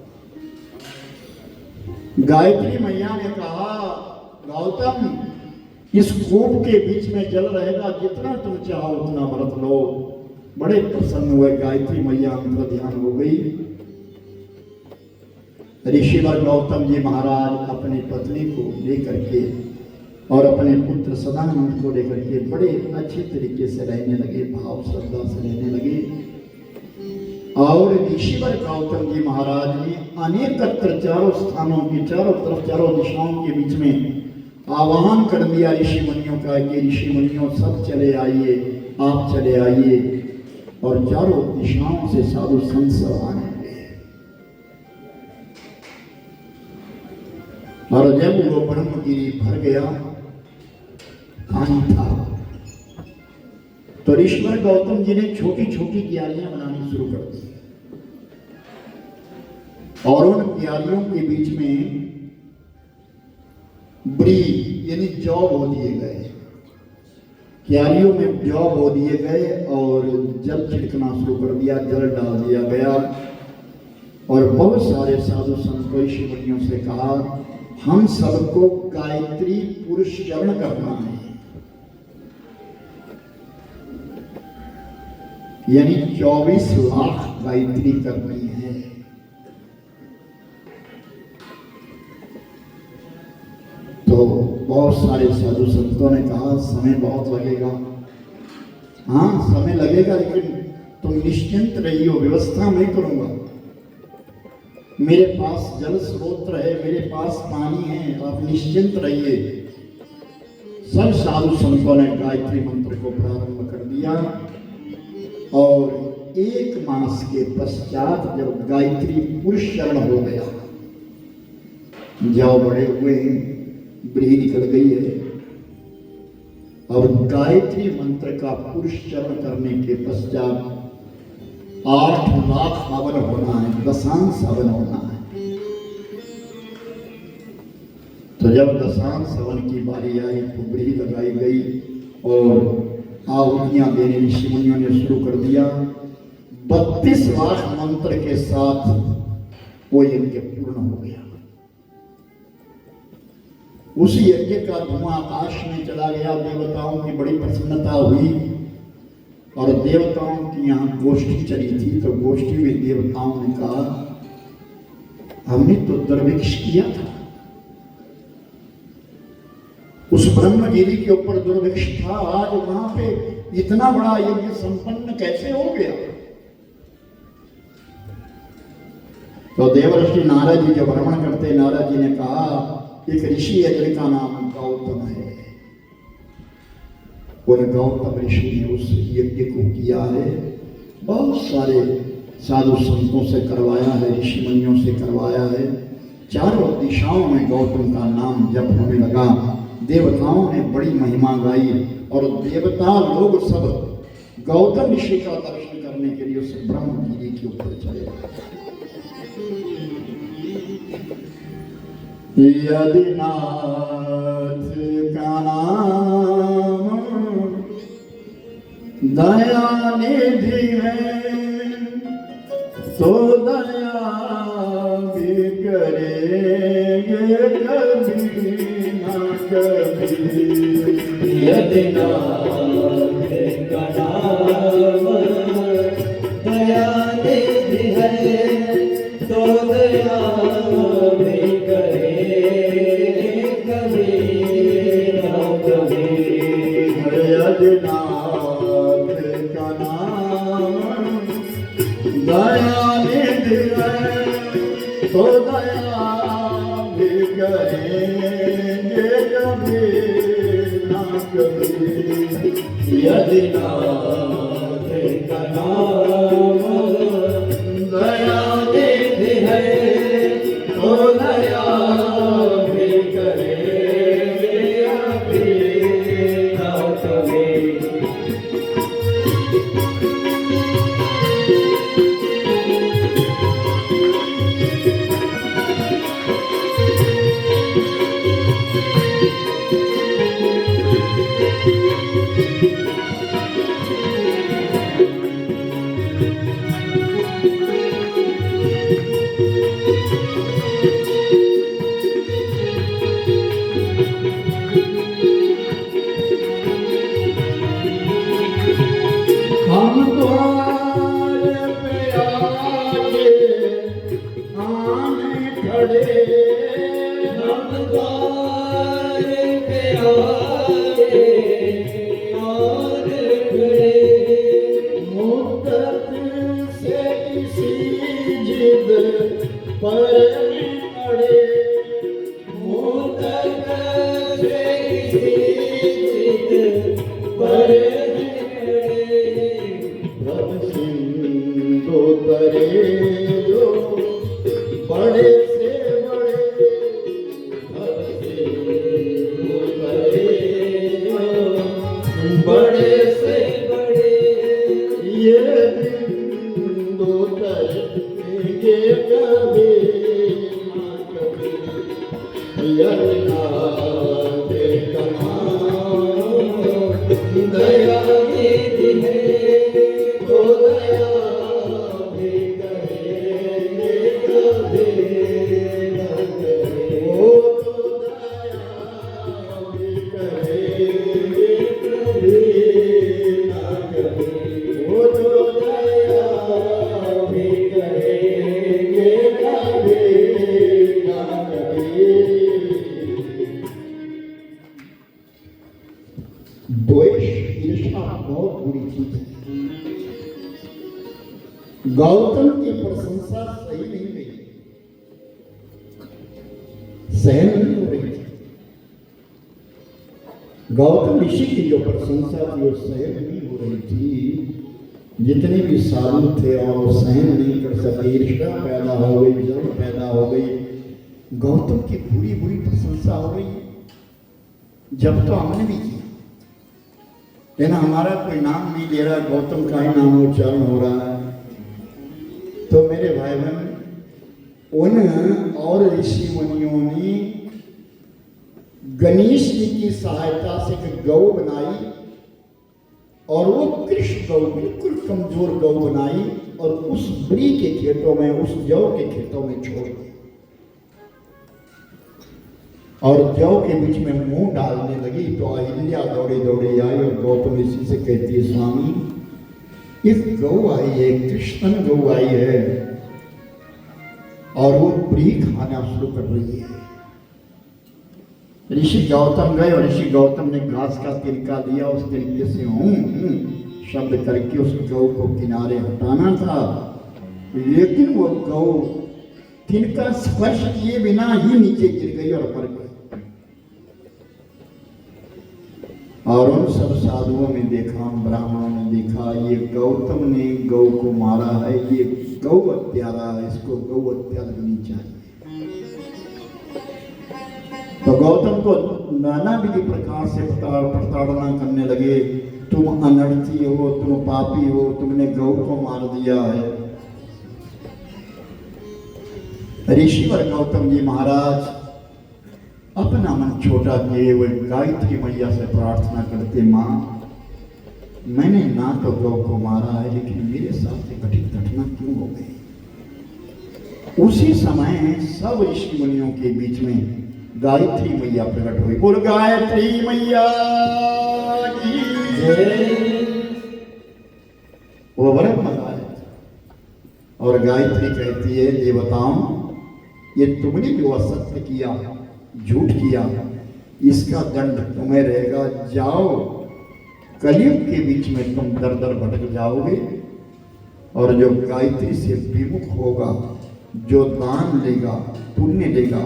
गायत्री मैया ने कहा, गौतम इस कूप के बीच में जल रहेगा, जितना तुम चाहो उतना व्रत लो। बड़े प्रसन्न हुए गायत्री मैया, अंतर ध्यान हो गई। ऋषिवर गौतम जी महाराज अपनी पत्नी को लेकर के और अपने पुत्र सदानंद को लेकर के बड़े अच्छे तरीके से रहने लगे, भाव श्रद्धा से रहने लगे। और ऋषिवर गौतम जी महाराज ने अनेकत्र चारों स्थानों की, चारों तरफ, चारों दिशाओं के बीच में आह्वान कर दिया ऋषि मुनियों का कि ऋषि मुनियों सब चले आइए, आप चले आइए। और चारों दिशाओं से साधु संत सब आने लगे। और जब वो ब्रह्मगिरी भर गया, पानी था, तो ऋषिवर गौतम जी ने छोटी छोटी क्यारियां बनानी शुरू कर दी। और उन क्यारियों के बीच में ब्री यानी जौ बो दिए गए, क्यारियों में जौ बो दिए गए और जल छिड़कना शुरू कर दिया, जल डाल दिया गया। और बहुत सारे साधु संत ऋषि मुनियों से कहा, हम सबको गायत्री पुरुष चरण करना है, यानी 24 लाख गायत्री करनी है। तो बहुत सारे साधु संतों ने कहा, समय बहुत लगेगा। हाँ समय लगेगा, लेकिन तुम निश्चिंत रहियो, व्यवस्था मैं करूंगा। मेरे पास जल स्रोत है, मेरे पास पानी है, आप निश्चिंत रहिए। सब साधु संतों ने गायत्री मंत्र को प्रारंभ कर दिया और 1 मास के पश्चात जब गायत्री पुरुष चरण हो गया, जाओ बड़े हुए हैं, ब्री निकल गई है, और गायत्री मंत्र का पुरुष चरण करने के पश्चात 8 लाख हवन होना है, दशांश हवन होना है। तो जब दशांश हवन की बारी आई तो ब्री लगाई गई और आहुतियां देने ऋषि मुनियों ने शुरू कर दिया। 32 लाख मंत्र के साथ वो यज्ञ पूर्ण हो गया। उस यज्ञ का धुआं आकाश में चला गया। देवताओं की बड़ी प्रसन्नता हुई और देवताओं की यहाँ गोष्ठी चली थी। तो गोष्ठी में देवताओं ने कहा, हमने तो दुर्भिक्ष किया था, उस ब्रह्मगिरी के ऊपर दुर्भिक्ष था, आज वहां पे इतना बड़ा यज्ञ संपन्न कैसे हो गया। तो देवर्षि नारद जी जब भ्रमण करते, नारद जी ने कहा, एक ऋषि है जिनका नाम गौतम है, उन गौतम ऋषि ने उस यज्ञ को किया है, बहुत सारे साधु संतों से करवाया है, ऋषि मुनियों से करवाया है। चारों दिशाओं में गौतम का नाम जप होने लगा। देवताओं ने बड़ी महिमा गाई और देवता लोग सब गौतम ऋषि का दर्शन करने के लिए उस ब्रह्मगिरी के ऊपर चले। यदि नाथ का नाम दया निधि है तो दया भी करेंगे कभी ना कभी। यदि नाथ का नाम दया निधि है तो दया भी करेंगे कभी ना कभी। यदि नाथ का नाम दया निधि है तो दया भी करेंगे कभी ना कभी। यदि नाथ का नाम दया निधि है तो दया भी करेंगे कभी ना कभी। हम द्वार पे आके आने खड़े, हम द्वार पे आए और खड़े। मुद्दत से किसी जिद पर अड़े, मुद्दत से किसी जिद पर भव सिंधु तरे जो बड़े से बड़े, भव सिंधु तरे जो बड़े से बड़े। ये बिंदु तरेंगे कभी ना कभी। यदि नाथ का नाम दया निधि है तो दया भी करेंगे कभी ना कभी। वो तो दया भी करेंगे कभी ना कभी। वो तो दया भी करेंगे कभी ना कभी। द्वेष ईर्ष्या बहुत बुरी चीज है। गौतम की प्रशंसा सही नहीं गई। सहन नहीं हो रही थी। गौतम ऋषि की जो प्रशंसा थी वो सहन नहीं हो रही थी। जितने भी साधु थे और वो सहन नहीं कर सके, ईर्ष्या पैदा हो गई, जलन पैदा हो गई। गौतम की बुरी बुरी प्रशंसा हो रही। जब तो हमने भी किया, लेकिन हमारा कोई नाम नहीं ले रहा, गौतम का ही नाम उच्चारण हो रहा है। तो मेरे भाई बहन, उन और ऋषि मुनियों ने गणेश जी की सहायता से एक गौ बनाई और वो कृष्ण गौ, बिल्कुल कमजोर गौ बनाई और उस बड़ी के खेतों में, उस जौ के खेतों में छोड़ दी और जौ के बीच में मुंह डालने लगी। तो अहिल्या दौड़े दौड़े आई और गौतम ऋषि से कहती है, स्वामी इस गौ आई है, कृष्ण गौ आई है और वो प्री खाना शुरू कर रही है। ऋषि गौतम गए और ऋषि गौतम ने घास का तिनका दिया, उस तिनके से शब्द करके उस गौ को किनारे हटाना था, लेकिन वो गौ तिनका स्पर्श किए बिना ही नीचे गिर गई और मर गई। और उन सब साधुओं ने देखा, ब्राह्मणों ने देखा, ये गौतम ने गौ को मारा है, ये गौ हत्यारा है, इसको गौ हत्या लगनी चाहिए। तो गौतम को नाना विधि प्रकार से प्रताड़ना करने लगे। तुम अनर्थी हो, तुम पापी हो, तुमने गौ को मार दिया है। ऋषिवर गौतम जी महाराज अपना मन छोटा किए हुए गायत्री मैया से प्रार्थना करते, माँ मैंने ना तो गौ को मारा है, लेकिन मेरे साथ घटित घटना क्यों हो गई। उसी समय सब ऋषि मुनियों के बीच में गायत्री मैया प्रकट हुई। बोल गायत्री मैया की जय। वो ब्रह्म गायत्री और गायत्री कहती है, देवताओं ये तुमने जो असत्य किया, झूठ किया, इसका दंड तुम्हें रहेगा। जाओ, कलयुग के बीच में तुम दर दर भटक जाओगे और जो गायत्री से विमुख होगा, जो दान लेगा, पुण्य लेगा,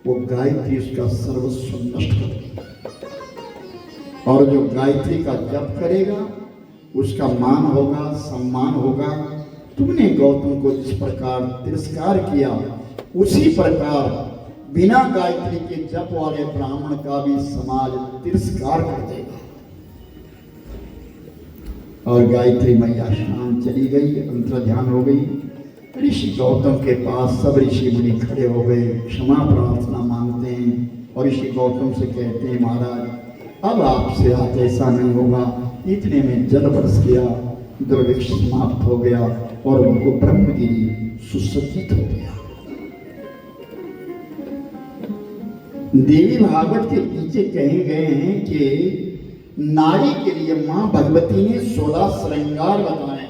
वो गायत्री उसका सर्वस्व नष्ट कर देगी और जो गायत्री का जप करेगा उसका मान होगा, सम्मान होगा। तुमने गौतम को जिस प्रकार तिरस्कार किया, उसी प्रकार बिना गायत्री के जप वाले ब्राह्मण का भी समाज तिरस्कार कर देगा। और गायत्री मैया शांत चली गई, अंतर ध्यान हो गई। ऋषि गौतम के पास सब ऋषि मुनि खड़े हो गए, क्षमा प्रार्थना मांगते हैं और ऋषि गौतम से कहते हैं, महाराज अब आपसे आज ऐसा नहीं होगा। इतने में जल बरस गया, दुर्भिक्ष समाप्त हो गया और उनको ब्रह्मगिरी सुसज्जित हो गया। देवी भागवत के पीछे कहे गए हैं कि नारी के लिए मां भगवती ने 16 श्रृंगार बताए।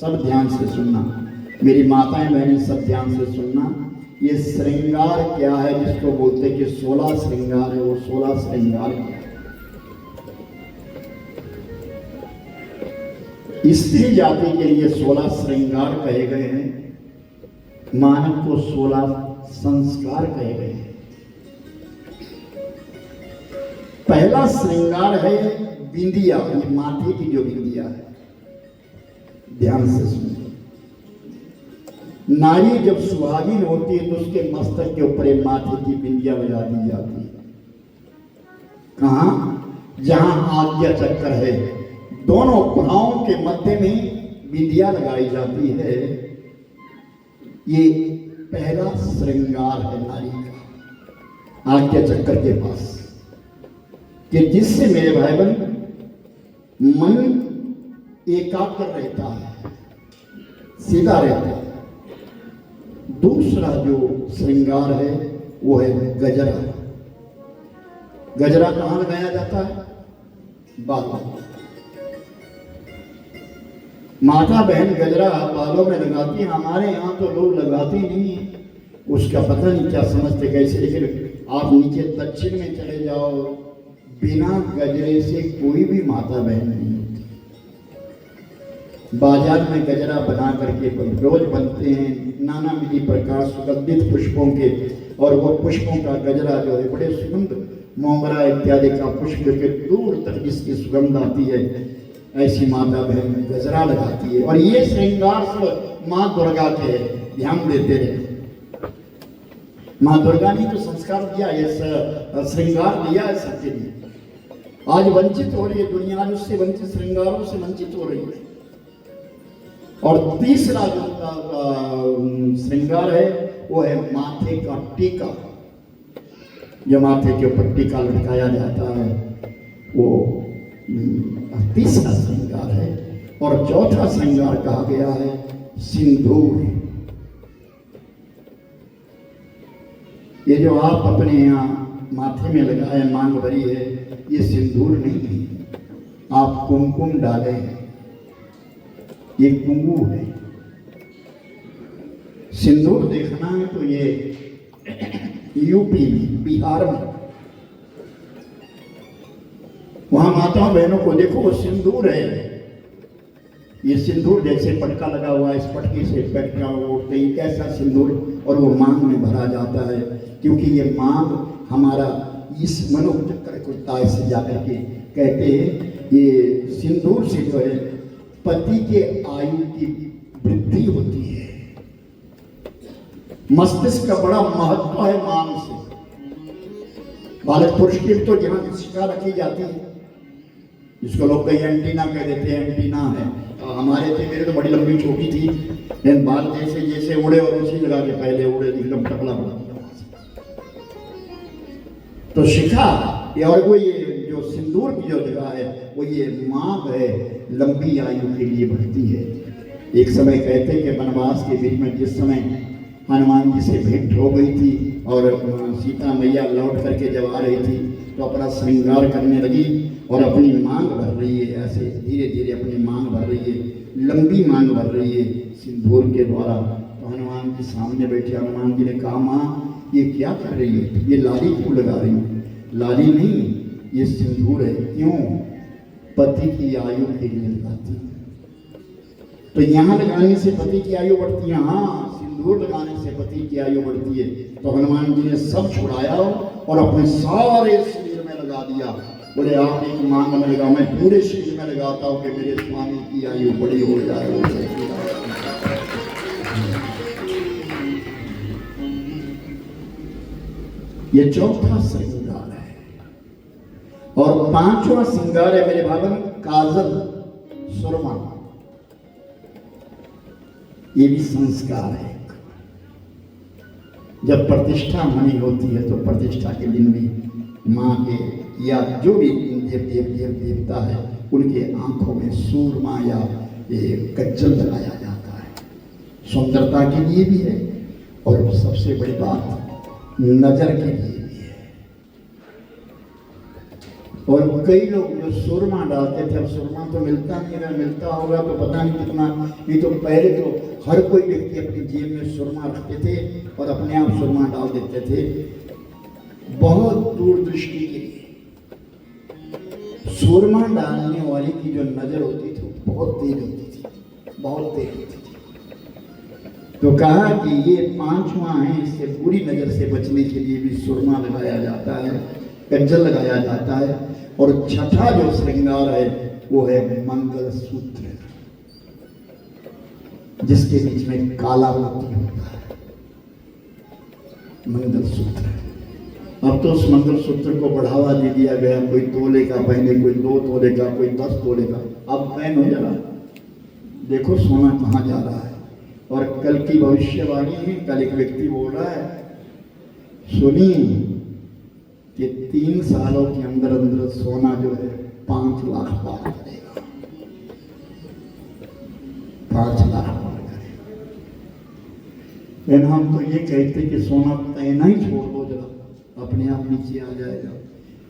सब ध्यान से सुनना, मेरी माताएं बहनें सब ध्यान से सुनना। ये श्रृंगार क्या है जिसको बोलते हैं कि 16 श्रृंगार है, वो 16 श्रृंगार क्या है। स्त्री जाति के लिए 16 श्रृंगार कहे गए हैं, मानव को 16 संस्कार कहे गए हैं। पहला श्रृंगार है बिंदिया, ये माथे की जो बिंदिया है, ध्यान से सुनिए। नारी जब सुहागिन होती है तो उसके मस्तक के ऊपर माथे की बिंदिया लगा दी जाती है। कहां? जहां आज्ञा चक्र है, दोनों भुजाओं के मध्य में बिंदिया लगाई जाती है। ये पहला श्रृंगार है नारी का, आज्ञा चक्र के पास, कि जिससे मेरे भाई बहन मन एकाग्र रहता है, सीधा रहता है। दूसरा जो श्रृंगार है वो है गजरा। गजरा कहां लगाया जाता है? बालों। माता बहन गजरा बालों में लगाती है, हमारे यहाँ तो लोग लगाते नहीं है, उसका पता नहीं क्या समझते कैसे। लेकिन आप नीचे दक्षिण में चले जाओ, बिना गजरे से कोई भी माता बहन नहीं होती। बाजार में गजरा बना करके रोज बनते हैं, नाना विधि प्रकार सुगंधित पुष्पों के, और वो पुष्पों का गजरा जो है बड़े सुगंध, मोगरा इत्यादि का पुष्प के दूर तक जिसकी सुगंध आती है, ऐसी माता बहन गजरा लगाती है। और ये श्रृंगार सब माँ दुर्गा के ध्यान देते रहे। माँ दुर्गा ने तो संस्कार दिया, ये श्रृंगार दिया है सबके लिए। आज वंचित हो रही है दुनिया, आज उससे वंचित, श्रृंगारों से वंचित हो रही है। और तीसरा जो श्रृंगार है वो है माथे का टीका, जो माथे के ऊपर टीका लटकाया जाता है, वो तीसरा श्रृंगार है। और चौथा श्रृंगार कहा गया है सिंदूर। ये जो आप अपने यहाँ माथे में लगाए, मांग भरी है, ये सिंदूर नहीं है, आप कुमकुम डाले हैं, ये कुंगू है। सिंदूर देखना है तो ये यूपी में, बिहार में, वहां माताओं बहनों को देखो, वो सिंदूर है। ये सिंदूर जैसे पटका लगा हुआ है, इस पटके से पटका वो कहीं कैसा सिंदूर, और वो मांग में भरा जाता है, क्योंकि ये मांग हमारा इस मनोचक्र को ताय से जाकर के कहते हैं, ये सिंदूर से जो है पति के आयु की वृद्धि होती है। मस्तिष्क का बड़ा महत्व है मांग से। बालक पुरुष की तो जहां शिक्षा रखी जाती है, जिसको लोग कहीं एंटीना कह देते हैं, एंटीना है। हमारे थे, मेरे तो बड़ी लंबी छोटी थी, लेकिन बाल जैसे जैसे उड़े और उसी लगा के पहले उड़े, एकदम टकला पड़ा। तो शिखा ये, और वो ये जो सिंदूर की जो जगह है, वो ये मांग है, लंबी आयु के लिए बढ़ती है। एक समय कहते हैं कि वनवास के बीच में जिस समय हनुमान जी से भेंट हो गई थी और सीता मैया लौट करके जब आ रही थी, तो अपना श्रृंगार करने लगी और अपनी मांग भर रही है, ऐसे धीरे धीरे अपनी मांग भर रही है, लंबी मांग भर रही है सिंदूर के द्वारा। तो हनुमान जी सामने बैठे, हनुमान जी ने कहा, माँ ये क्या कर रही है, ये लाली क्यों लगा रही है? लाली नहीं, ये सिंदूर है। क्यों? पति की आयु के लिए लगाती है। तो यहाँ लगाने से पति की आयु बढ़ती है, हाँ, सिंदूर लगाने से पति की आयु बढ़ती है। तो हनुमान जी ने सब छुड़ाया और अपने सारे शरीर में लगा दिया। बोले आप एक मांग में लगा, मैं पूरे शरीर में लगाता हूँ कि मेरे स्वामी की आयु बड़ी हो जाए। ये चौथा श्रृंगार है। और पांचवा श्रृंगार है मेरे भावन, काजल, सुरमा। ये भी संस्कार है। जब प्रतिष्ठा मणि होती है तो प्रतिष्ठा के दिन भी माँ के या जो भी देवता है, उनके आंखों में सूरमा या कज्जल लगाया जाता है, सुंदरता के लिए भी है, और सबसे बड़ी बात नजर के लिए भी है। और कई लोग जो सुरमा डालते थे, अब सुरमा तो मिलता नहीं रहा, मिलता होगा तो पता नहीं कितना। ये तो पहले तो हर कोई व्यक्ति अपनी जेब में सुरमा रखते थे और अपने आप सुरमा डाल देते थे, बहुत दूरदृष्टि के लिए। सुरमा डालने वाले की जो नजर होती थी बहुत तेज होती थी, बहुत तेज होती थी। तो कहा कि ये पांचवा है, इससे बुरी नजर से बचने के लिए भी सुरमा लगाया जाता है, कज्जल लगाया जाता है। और छठा जो श्रृंगार है वो है मंगलसूत्र, जिसके बीच में काला मोती होता है, मंगलसूत्र। अब तो उस मंगलसूत्र को बढ़ावा दे दिया गया, कोई तोले का पहने, कोई 2 तोले का, कोई 10 तोले का। अब पहन हो जा रहा, देखो सोना कहाँ जा रहा है। और कल की भविष्यवाणी है, कल एक व्यक्ति बोल रहा है, सुनी कि 3 सालों के अंदर अंदर सोना जो है 5 लाख पार करेगा, 5 लाख पार करेगा। लेकिन हम तो ये कहते कि सोना पहना ही छोड़ दो जरा, अपने आप नीचे आ जाएगा।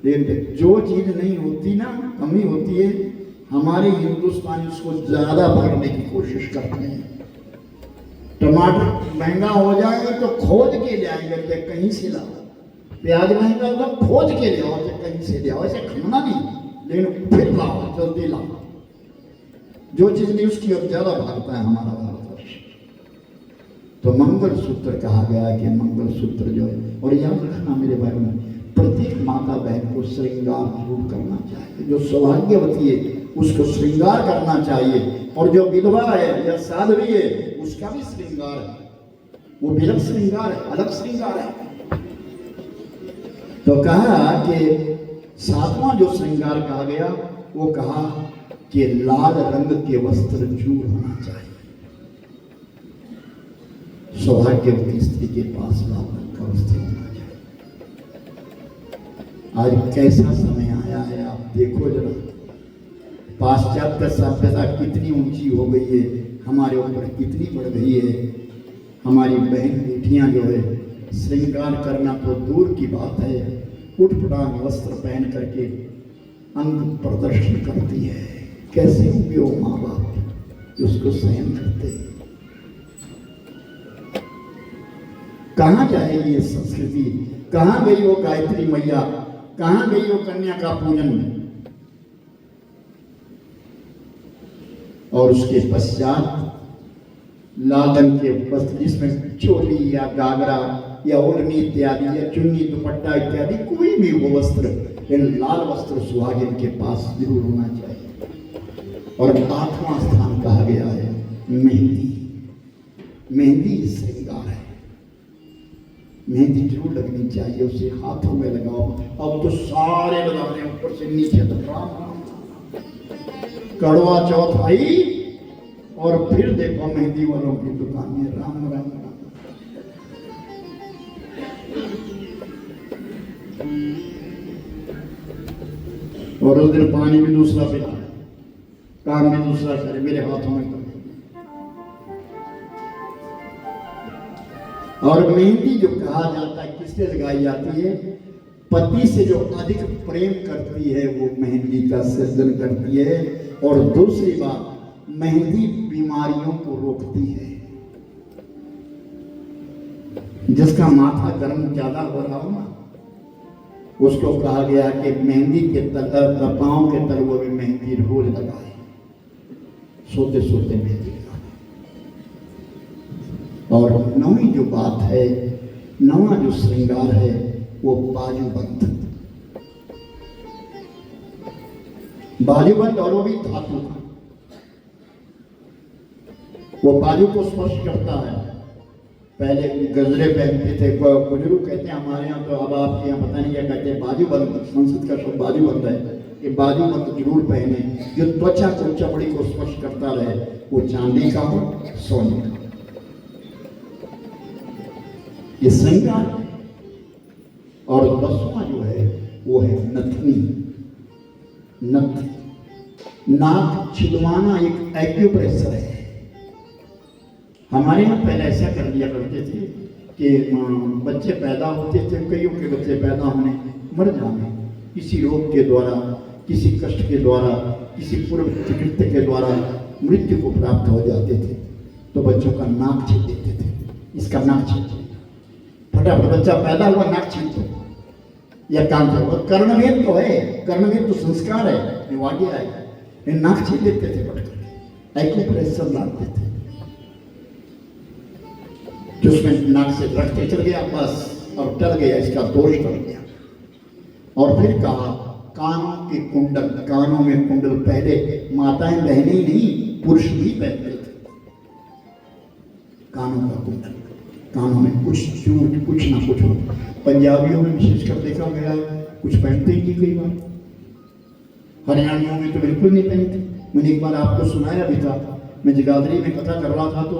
लेकिन जो चीज नहीं होती ना, कमी होती है, हमारे हिंदुस्तानी उसको ज्यादा भरने की कोशिश करते हैं। टमाटर महंगा हो जाएगा तो खोज के जाएंगे कि कहीं से लाओ, प्याज महंगा होगा खोज के ले आओ, कहीं से ले आओ, ऐसे खाना नहीं, लेकिन फिर लाओ, जल्दी लाओ। जो चीज नहीं उसकी ओर ज्यादा भागता है हमारा भारतवर्ष। तो मंगल सूत्र कहा गया कि मंगल सूत्र जो है, और याद रखना मेरे भाई बहन, प्रत्येक माता बहन को श्रृंगार जरूर करना चाहिए। जो सौभाग्यवती है उसको श्रृंगार करना चाहिए, और जो विधवा है या साध्वी है उसका भी श्रृंगार है। वो विलग श्रृंगार है, अलग श्रृंगार है। तो कहा कि सातवां जो श्रृंगार कहा गया वो कहा कि लाल रंग के वस्त्र जरूर होना चाहिए। सौभाग्यवती स्त्री के पास लाल रंग का वस्त्र होना चाहिए। आज कैसा समय आया है आप देखो जरा, पाश्चात्य सभ्यता कितनी ऊंची हो गई है, हमारे ऊपर कितनी बढ़ गई है। हमारी बहन बेटियां जो है श्रृंगार करना तो दूर की बात है, उठपटांग वस्त्र पहन करके अंग प्रदर्शन करती है। कैसे होंगे वो माँ बाप उसको सहन करते? कहाँ जाएगी ये संस्कृति? कहाँ गई वो गायत्री मैया? कहाँ गई वो कन्या का पूजन? और उसके पश्चात लाल रंग के वस्त्र, जिसमें चोली या गागरा या ओढ़नी इत्यादि या चुन्नी दुपट्टा इत्यादि कोई भी वो वस्त्र, लाल वस्त्र सुहागिन के पास जरूर होना चाहिए। और आठवां स्थान कहा गया है मेहंदी। मेहंदी श्रृंगार है, मेहंदी जरूर लगनी चाहिए, उसे हाथों में लगाओ। अब तो सारे लगा रहे हैं ऊपर से नीचे तक। राम कड़वा चौथ आई और फिर देखो मेहंदी वालों की दुकान में राम राम राम। और उस दिन पानी भी दूसरा पिला, काम भी दूसरा करे, मेरे हाथों में। और मेहंदी जो कहा जाता है किससे लगाई जाती है? पति से जो अधिक प्रेम करती है वो मेहंदी का सृजन करती है। और दूसरी बात, मेहंदी बीमारियों को रोकती है। जिसका माथा गर्म ज्यादा हो रहा हो ना, उसको कहा गया कि मेहंदी के पांव के तलवों में मेहंदी रोज लगाए, सोते सोते मेहंदी लगाए। और नौवीं जो बात है, नौवां जो श्रृंगार है वो बाजूबंद। बाजूबंद और वो भी धातु का। वो बाजू को स्पर्श करता है। पहले गजरे पहनते थे, बुजुर्ग कहते हैं हमारे यहाँ, तो अब आपके यहाँ पता नहीं क्या कहते हैं, बाजूबंद। संस्कृत का शब्द बाजूबंद है। ये बाजूबंद जरूर पहने जो त्वचा को, चमड़ी को स्पर्श करता रहे, वो चांदी का हो, सोने का। ये श्रृंगार। और 10वां जो है वो है नथनी। नथ, नाक छिदवाना एक एक्यूप्रेशर है। हमारे यहाँ पहले ऐसा कर दिया करते थे कि बच्चे पैदा होते थे, कईयों के बच्चे पैदा होने मर जाने, किसी रोग के द्वारा, किसी कष्ट के द्वारा, किसी पूर्व कृत्य के द्वारा मृत्यु को प्राप्त हो जाते थे। तो बच्चों का नाक छीन देते थे। इसका नाक छीन, फटाफट बच्चा पैदा हुआ नाक छीन दो या काम करो। कर्णवेद तो है, कर्णवेद तो संस्कार है, निवाड्य है। नाक छीन देते थे पटकर, एक्यूप्रेशर डालते थे, जिसमें नाक से रक्त चल गया बस, और टल गया, इसका दोष टल गया। और फिर कहा कानों के कुंडल। कानों में कुंडल पहले माताएं बहनें ही नहीं, पुरुष भी पहनते थे। कानों का कुंडल, कानों में कुछ चूट, कुछ ना कुछ हो। पंजाबियों में विशेषकर देखा गया है कुछ पहनते ही नहीं कई बार। हरियाणियों में तो बिल्कुल नहीं पहनते। मैंने एक बार आपको सुनाया भी था, मैं जगाधरी में कथा कर रहा था, तो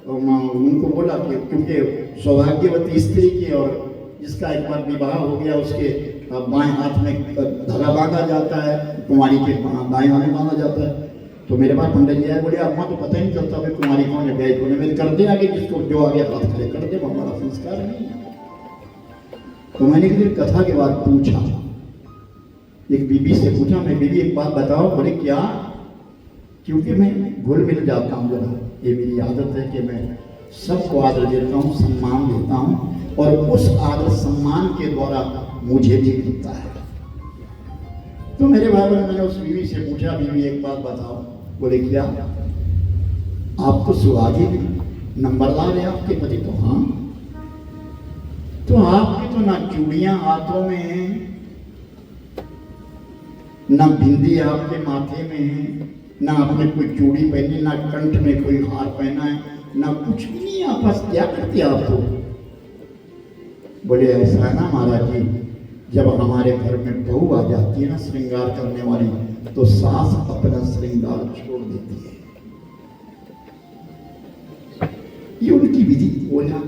उनको बोला कि क्योंकि सौभाग्यवती स्त्री की और जिसका एक बार विवाह हो गया उसके बाएं हाथ में धागा बांधा जाता है, कुमारी के बाएं हाथ में बांधा जाता है। तो मेरे पास पंडित जी आए, बोले अम्मा तो पता ही नहीं चलता भाई कुमारी कौन है, गए कौन है। मेरे कर दे आगे, जिसको जो आगे हाथ खड़े कर दे, वो हमारा संस्कार नहीं है। तो मैंने एक दिन कथा के बाद पूछा, एक बीबी से पूछा, मैं बीबी एक बात बताओ। बोले क्या? क्योंकि मैं घुल मिल जाता हूँ जरा, ये मेरी आदत है कि मैं सबको आदर देता हूँ, सम्मान देता हूँ, और उस आदर सम्मान के द्वारा मुझे भी मिलता है। तो मेरे भाई बहन, मैंने उस बीवी से पूछा, बीवी एक बात बताओ, बोले क्या आप तो सुहागी नंबरदार है आपके पति? तो हाँ। तो आपकी तो ना चूड़ियां हाथों में हैं, ना बिंदी आपके माथे में है, ना आपने कोई चूड़ी पहनी, ना कंठ में कोई हार पहना है, ना कुछ भी नहीं। आप बस क्या करते आप तो? बोले ऐसा है ना महाराज जी, जब हमारे घर में बहू आ जाती है ना श्रृंगार करने वाली, तो सास अपना श्रृंगार छोड़ देती है। ये उनकी विधि बोला।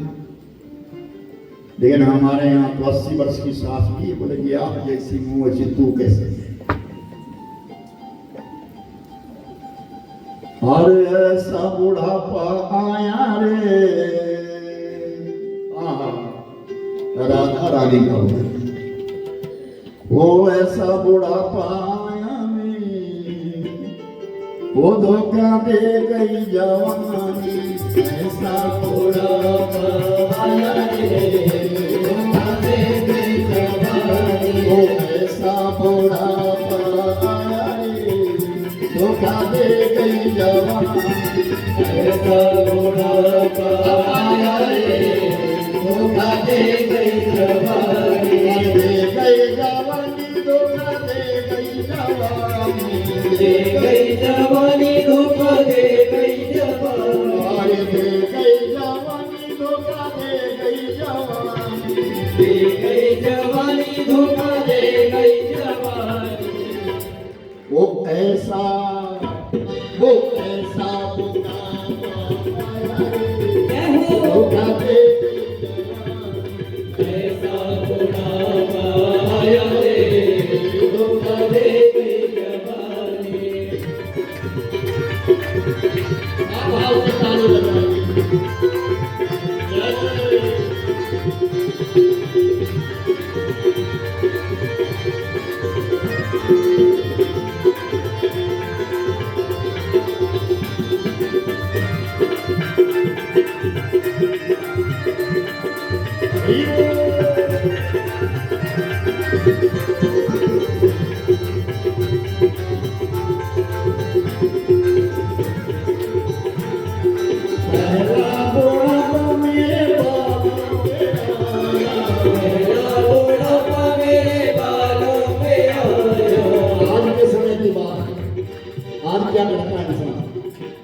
लेकिन हमारे यहाँ तो 80 वर्ष की सास भी है। बोले कि आप जैसी मुंह वैसी तू कैसे? और ऐसा बुढ़ापा आया रे, राधा रानी का वो ऐसा बुढ़ापा आया में, वो धोखा दे गई जवानी। ऐसा बुढ़ापा आया रे, धोखा दे गई जवानी। वो ऐसा बुढ़ापा आया रे, धोखा दे गई जवानी। ऐसा बुढ़ापा आया रे, धोखा दे गई जवानी। दे गई जवानी, धोखा दे गई जवानी। दे गई जवानी, धोखा दे गई जवानी। दे गई जवानी, धोखा दे गई जवानी। दे गई जवानी, धोखा दे गई जवानी। वो ऐसा धोखा दे ऐसा बुढ़ापा आया रे, धोखा दे गई जवानी। भाव से ताली बजाइए।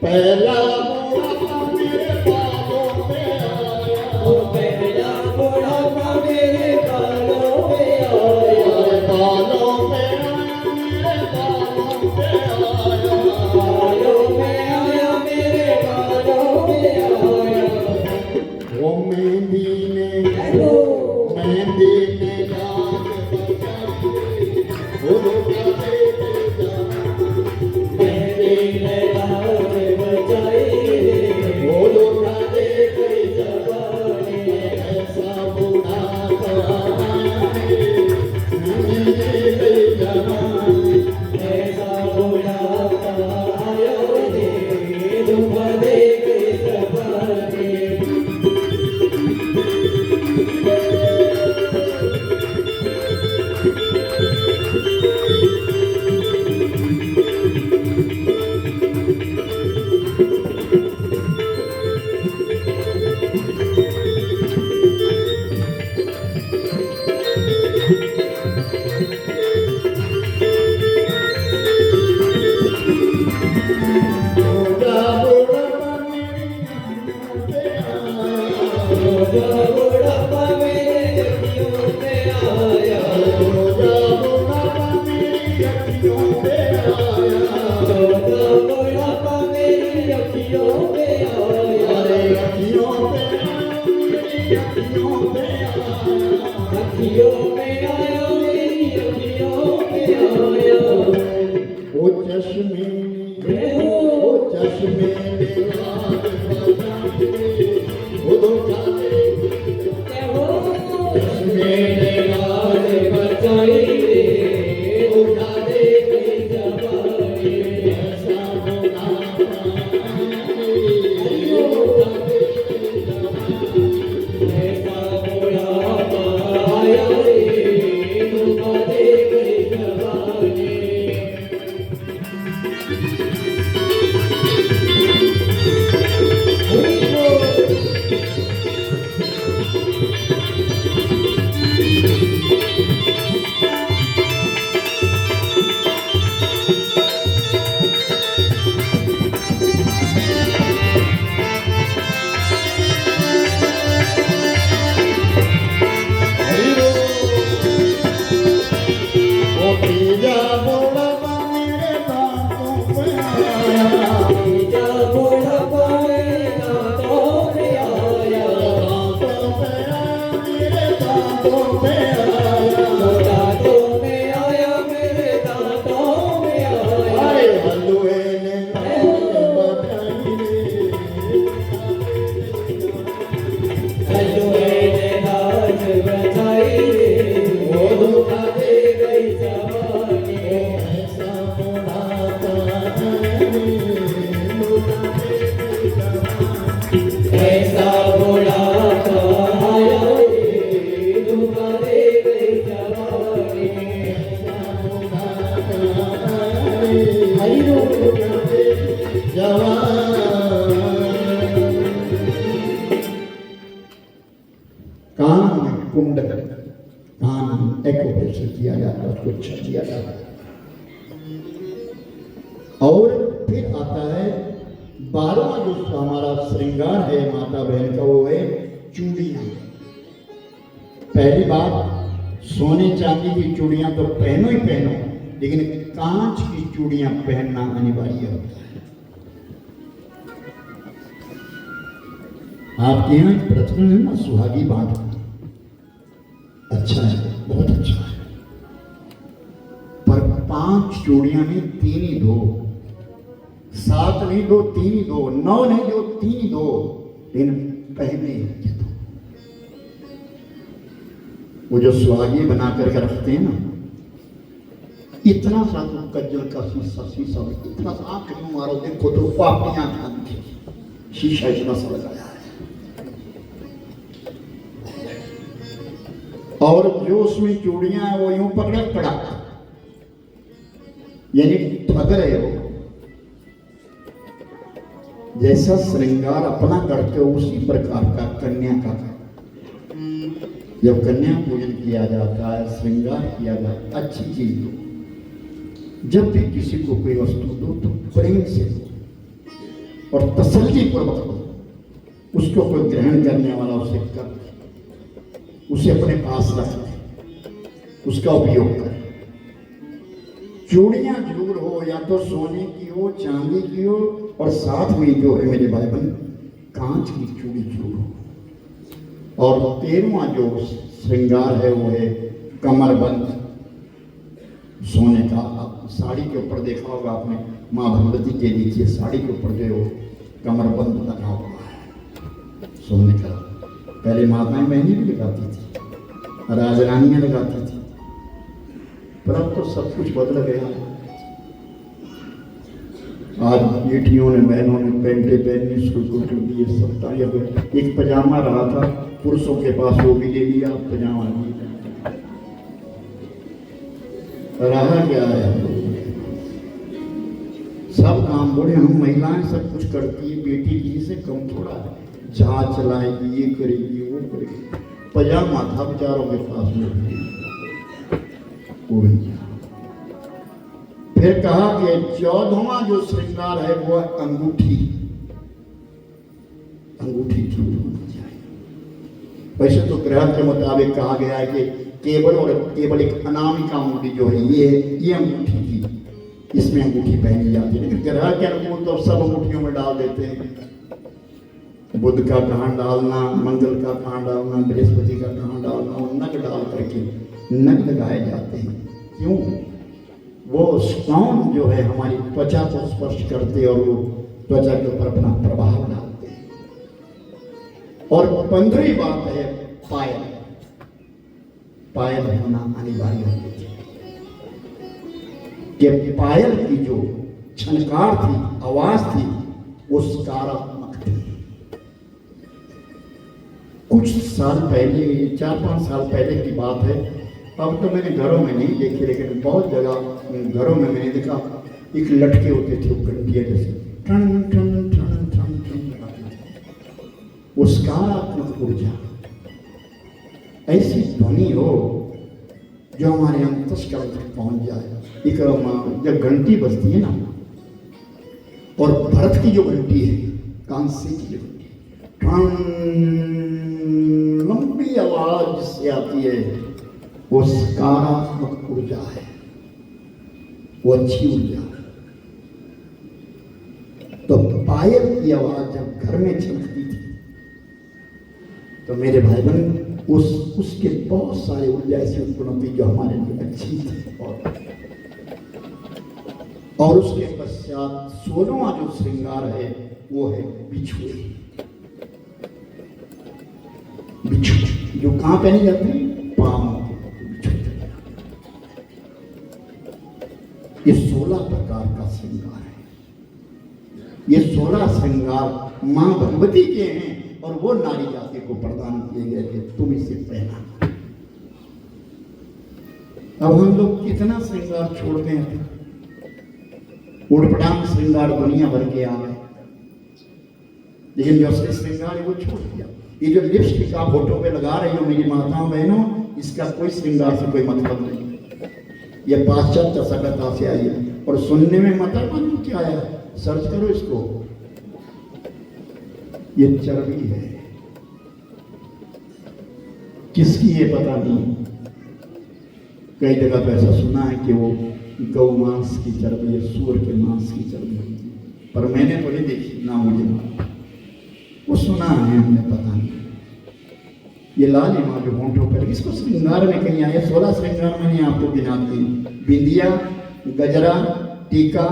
पहला बुढ़ापा मेरे बालों पे आया। पहला बुढ़ापा मेरे बालों पे आया। बालों पे आया मेरे बालों पे आया। बालों पे आया मेरे बालों पे आया। वो मेहंदी ने लाग बजाई, वो धोखा दे गई मेहंदी ने लाग बजाई, वो धोखा दे गई जवानी। ऐसा बुढ़ापा आया रे, दे गई जवानी। ऐसा बुढ़ापा आया रे, धोखा दे गई जवानी। बुढ़ापा मेरे अखियों पे आया। बुढ़ापा मेरी अखियों पे आया। बुढ़ापा मेरी अखियों पे आया। अरे अखियों पे मेरी अखियों पे आया। अखियों पे आया मेरी अखियों पे आया। वो चश्मे लाग बजाए, वो धोखा दे में आया, दांतों में आया, मेरे दांतों में आया। आए हलवे ने बधाई हलवे ने नाच बजाई रे, वो धोखा दे गई जवानी। ऐसा बुढ़ापा ऐसा बुढ़ापा आया रे, धोखा दे गई जवानी। हरि बोल। कान में कुंडल, कान एक्यूप्रेशर किया जाता है, उसको अच्छा किया जाता है। और फिर आता है 12वां जो हमारा श्रृंगार है माता बहन का, वो है चूड़ियां। पहली बात, सोने चांदी की चूड़ियां तो पहनो ही पहनो, लेकिन कांच की चूड़ियां पहनना अनिवार्य होता है। आपके यहाँ एक प्रचलन है ना, सुहागी बांट। अच्छा है, बहुत अच्छा है, पर 5 चूड़ियां नहीं, 3 ही दो। 7 नहीं दो, 3 ही दो। 9 नहीं दो, 3 ही दो, लेकिन पहने ही दो। वो जो सुहागी बना करके रखते हैं ना, इतना सा तो कज्जल का शीशा, इतना सा आंख नहीं मारो, देखो तो अपनी आंख आती, शीशा इतना सा लगाया है। और जो उसमें चूड़ियां हैं वो यूं पकड़े पड़ा, यानी ठग रहे हो। जैसा श्रृंगार अपना करते हो, उसी प्रकार का कन्या का। जब कन्या पूजन किया जाता है, श्रृंगार किया जाता है, अच्छी चीज दो। जब भी किसी को कोई वस्तु दो तो प्रेम से दो और तसल्ली पूर्वक दो। उसको कोई ग्रहण करने वाला उसे कर, उसे अपने पास रख, उसका उपयोग कर। चूड़ियां जरूर हो, या तो सोने की हो, चांदी की हो, और साथ में जो है मेरे भाई बहन, कांच की चूड़ी जरूर हो। और 13वां जो श्रृंगार है वो है कमरबंद, सोने का। आप साड़ी के ऊपर देखा होगा आपने, माँ भगवती के नीचे साड़ी के ऊपर जो कमरबंद लगा हुआ है सोने का। पहले माताएं बहनें भी लगाती थी, राजरानियां लगाती थी, पर अब तो सब कुछ बदल गया। आज बेटियों ने, बहनों ने पेंटे पहननी शुरू कर दी, ये सब। एक पजामा रहा था पुरुषों के पास, वो भी ले लिया, पजामा भी रहा क्या है। सब काम बोले हम महिलाएं सब कुछ करती है, बेटी किसी से कम थोड़ा है। जहाज चलाएगी, ये करेगी, वो करेगी। पजामा था बेचारों के पास में, वो भी। फिर कहा कि 14वां जो श्रृंगार है वो है अंगूठी। अंगूठी जरूर होनी चाहिए। वैसे तो ग्रह के मुताबिक कहा गया है कि केवल और केवल एक अनामिका अंगूठी जो है, ये अंगूठी थी, इसमें अंगूठी पहनी जाती है। लेकिन ग्रह के अनुकूल तो सब अंगूठियों में डाल देते हैं। बुध का कहाँ डालना, मंगल का कहाँ डालना, बृहस्पति का कहाँ डालना, और नग डाल करके नग लगाए जाते हैं। क्यों? वो स्टोन जो है हमारी त्वचा को स्पर्श करते और वो त्वचा के ऊपर अपना प्रभाव डालते हैं। और 15वीं बात है पायल। पायल होना अनिवार्य होती है कि पायल की जो छनकार थी, आवाज थी, वो सकारात्मक थी। कुछ साल पहले, 4-5 साल पहले की बात है, अब तो मैंने घरों में नहीं देखी, लेकिन बहुत जगह घरों में मैंने देखा, एक लटके होते थे घंटिया जैसे, टन टन टन टन टन, वो सकारात्मक ऊर्जा, ऐसी ध्वनि हो जो हमारे अंतस्करण तक पहुंच जाए। एक जब घंटी बजती है ना, और भरत की जो घंटी है, कांसे की जो घंटी, लंबी आवाज से आती है, वो सकारात्मक ऊर्जा है, वो अच्छी ऊर्जा है। तो पायल की आवाज जब घर में चमकती थी, तो मेरे भाई बहन उसके बहुत सारे ऊर्जा ऐसी उत्पन्न होती जो हमारे लिए अच्छी थी। और उसके पश्चात 16वां जो श्रृंगार है वो है बिछुए। बिछू जो कहां पहने जाते हैं? पांव के बिछू। ये 16 प्रकार का श्रृंगार है। ये 16 श्रृंगार मां भगवती के हैं और वो नारी जाति को प्रदान किए गए थे, तुम इसे पहना। अब हम लोग कितना श्रृंगार छोड़ते हैं। उड़पटांग श्रृंगार दुनिया भर के आ गए, लेकिन जो असली श्रृंगार है वो छोड़ दिया। ये जो लिपस्टिक आप होठों पे लगा रही हो मेरी माताओं बहनों, इसका कोई श्रृंगार से कोई मतलब नहीं। ये पाश्चात्य सभ्यता से आई है और सुनने में मतलब क्या है, सर्च करो इसको। ये चर्बी है, किसकी ये पता नहीं। कई जगह पे ऐसा सुना है कि वो गौ मांस की चर्बी है, सूअर के मांस की चर्बी है, पर मैंने तो नहीं देखी, ना मुझे वो सुना है, हमने पता नहीं। ये लालिमा जो होंठों पर, इसको श्रृंगार में कहीं आया। 16 श्रृंगार मैंने आपको गिनाती। बिंदिया, गजरा, टीका,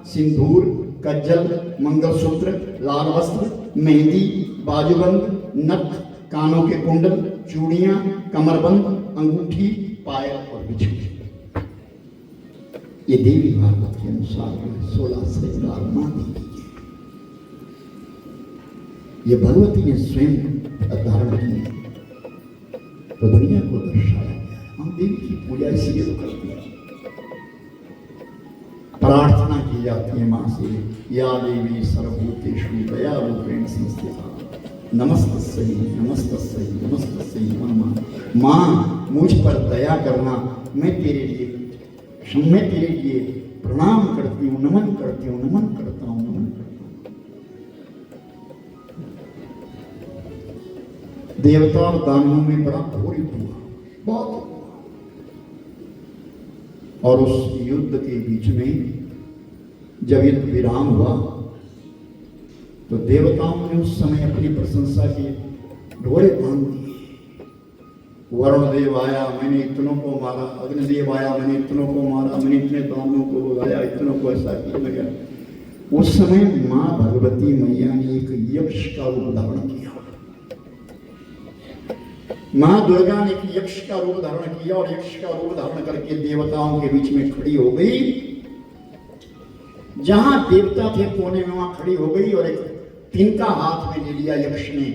सिंदूर, कज्जल, मंगलसूत्र, लाल वस्त्र, मेहंदी, बाजूबंद, नथ, कानों के कुंडल, चूड़ियां, कमरबंद, अंगूठी, पायल और बिछू। ये देवी भागवत के अनुसार 16 श्रृंगार मां देवी के। ये भगवती ने स्वयं धारण किए तो दुनिया को दर्शाया गया है। हम देवी की पूजा इसलिए तो करते हैं, प्रार्थना की जाती है मां से, या देवी सर्वभूतेषु दयारूपेण संस्थिता नमस्तस्यै नमस्तस्यै नमस्तस्यै नमः। मां मुझ पर दया करना, मैं तेरे लिए प्रणाम करती हूँ, नमन करती हूँ, नमन करता हूँ, नमन करता हूँ। देवता और दानवों में बड़ा घोर युद्ध हुआ, बहुत हुआ। और उस युद्ध के बीच में जब युद्ध विराम हुआ तो देवताओं ने उस समय अपनी प्रशंसा की ढोले बांध दिए। वरुण देव आया, मैंने इतनों को मारा। अग्निदेव आया, मैंने इतनों को मारा, मैंने इतने दानवों को बुलाया, इतनों को ऐसा किया लगा। उस समय मां भगवती मैया ने एक यक्ष का रूप धारण किया। मां दुर्गा ने एक यक्ष का रूप धारण किया और यक्ष का रूप धारण करके देवताओं के बीच में खड़ी हो गई। जहां देवता थे कोने में वहां खड़ी हो गई और एक तिनका हाथ में ले लिया यक्ष ने।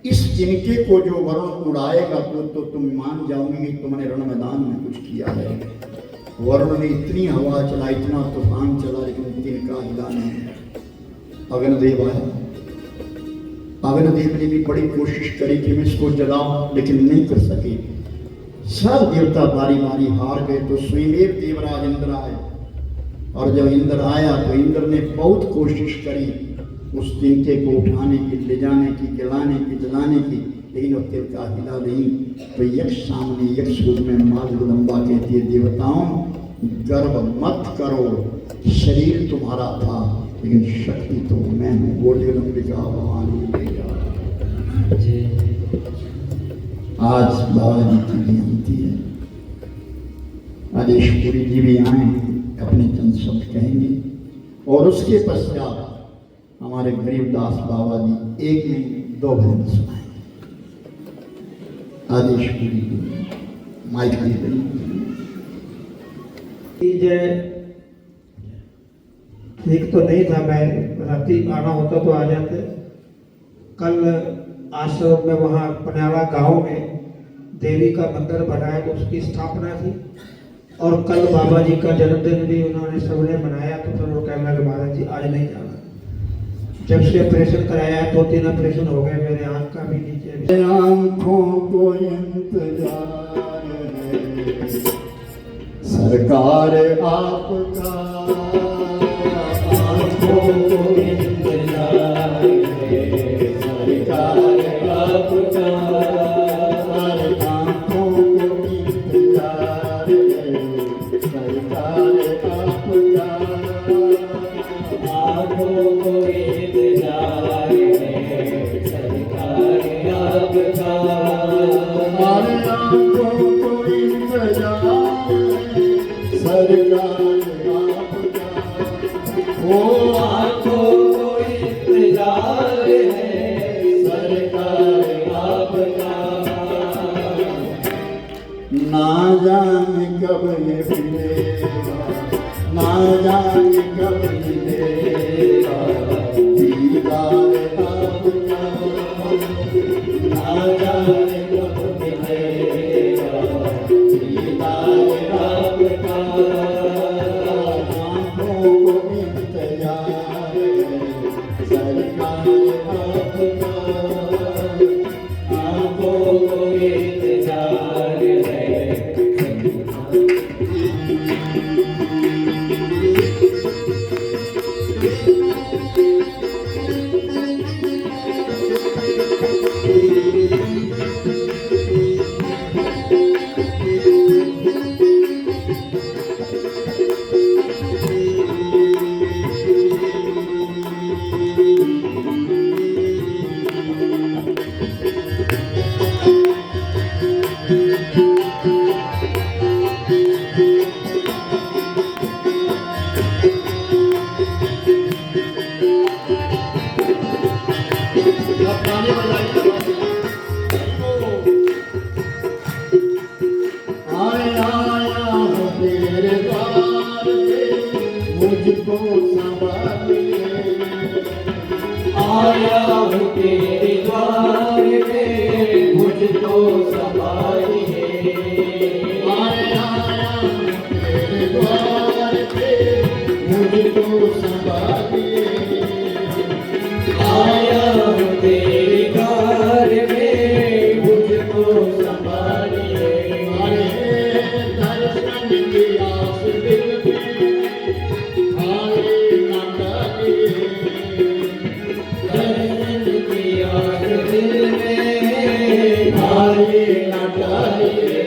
इस तिनके को जो वरुण उड़ाएगा तो तुम मान जाओगे कि तुमने रण मैदान में कुछ किया है। वरुण ने इतनी हवा चला, इतना तूफान चला, लेकिन तिनका हिला नहीं। अग्निदेव आया, अग्निदेव ने भी बड़ी कोशिश करी कि मैं इसको जलाऊं, लेकिन नहीं कर सके। सब देवता बारी बारी हार गए तो स्वयं देवराज इंद्र आए। और जब इंद्र आया तो इंद्र ने बहुत कोशिश करी उस तिनके को उठाने की, ले जाने की, जलाने की, जलाने की, लेकिन वो तिनका हिला नहीं। तो यक्ष सामने, यक्ष रूप में मां जगदम्बा कहती है, देवताओं गर्व मत करो, शरीर तुम्हारा था लेकिन शक्ति तो मैं हूँ। वो जगदम्बिका भवानी आज बाबा जी की जयंती है। आदेशपुरी जी भी आए, अपने चंद शब्द कहेंगे और उसके पश्चात हमारे गरीबदास बाबा जी एक में 2 भजन सुनाएंगे। आदेशपुरी जी माइक जय। ठीक तो नहीं था, मैं रात्रि आना होता तो आ जाते। कल आश्रम में वहाँ पन्याला गांव में देवी का मंदिर बनाया तो उसकी स्थापना थी और कल बाबा जी का जन्मदिन भी उन्होंने सबने मनाया। तो फिर वो कहने लगे महाराज जी आज नहीं जाना। जब से ऑपरेशन कराया 2-3 ऑपरेशन हो गए मेरे आँख का भी नीचे। आँखों को इंतजार है सरकार आपका, आँखों को इंतजार है सरकार आपका, आँखों को इंतजार है सरकार आपका, आँखों को इंतजार है सरकार आपका। हमारे आंखों को इंतजार है सरकार आपका, वो आंखों को इंतजार है सरकार आपका। ना जाने कब ये मिलेगा, ना जाने कब मिलेगा दीदार आपका, ना जाने कब मिलेगा दीदार आपका। आँखों को इंतजार है सरकार आपका, आंखों को इंतजार है। मुझको संभालिए, आया हूँ तेरे द्वार पे मुझको संभालिए। आया हूँ तेरे द्वार पे मुझको संभालिए, आया हूँ तेरे द्वार पे मुझको संभालिए। अरे दर्शन की आस दिल में आए न डालिए, दर्शन की आस दिल में आए न डालिए।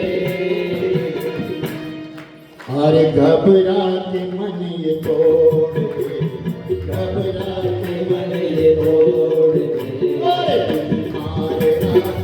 अरे घबरा के मन ये तोड़ दे, घबरा के मन ये तोड़ दे, अरे तुम्हारे रात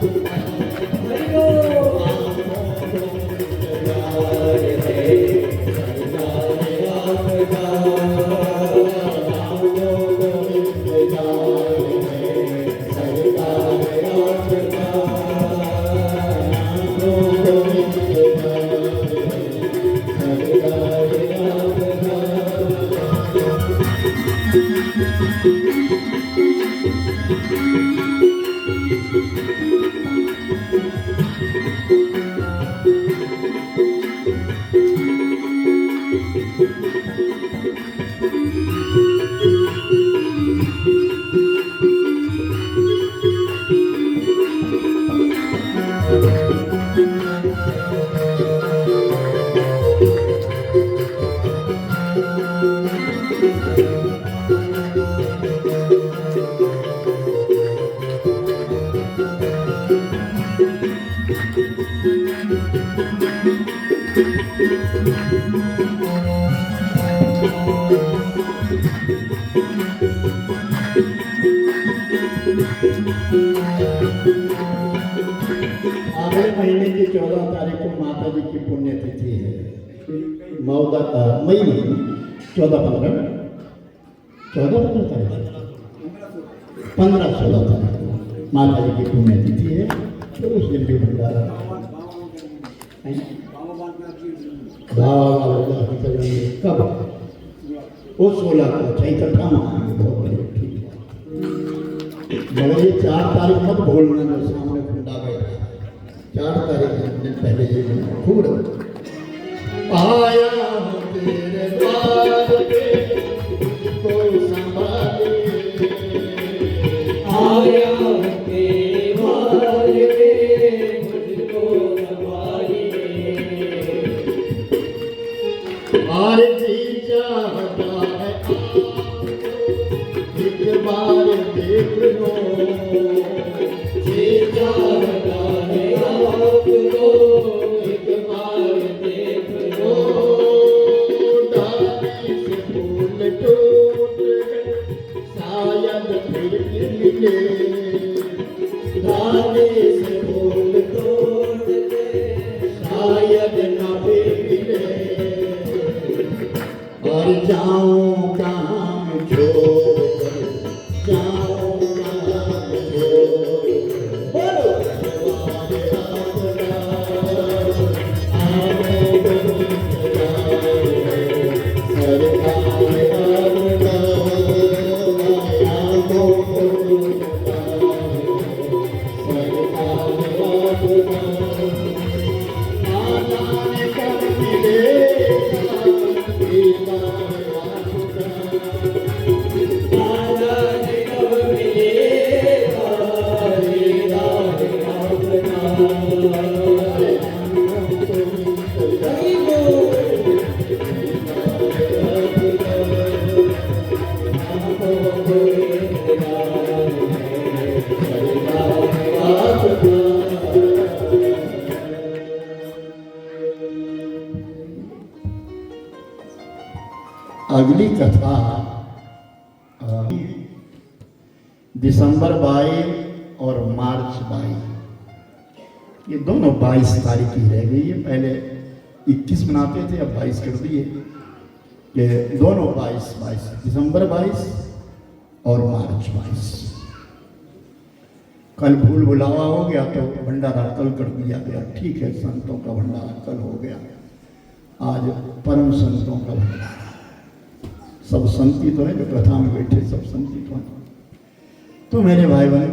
अगले महीने की 14 तारीख को माता जी की पुण्यतिथि है। मई में 14-15 तारीख 15-16 तारीख को माता जी की पुण्यतिथि है, तो उस दिन भी भंडारा कब वो 16 को चैतन्य महाराज बहुत बड़ी ठीक है। मगर ये 4 तारीख मत भूलना, जो सामने खुंडा बैठा 4 तारीख दिन पहले ये खूब आया हूँ तेरे द्वार पे मुझको संभालिए, आया हूँ तेरे द्वार पे मुझको संभालिए। और जी चाहता है एक बार देख लो, जी चाहता है आपको एक बार देख लो। डाली से फूल टूट गए अगली कथा दिसंबर 22 और मार्च 22, ये दोनों 22 तारीख की रह गई है। पहले 21 मनाते थे, अब 22 कर दिए। ये दोनों 22 दिसंबर 22 और मार्च 22। कल भूल भुलावा हो गया तो भंडारा कल कर दिया गया, ठीक है, संतों का भंडारा कल हो गया। आज परम संतों का भंडारा, सब संती तो है जो कथा में बैठे, सब संती तो हैं। तो मेरे भाई बहन,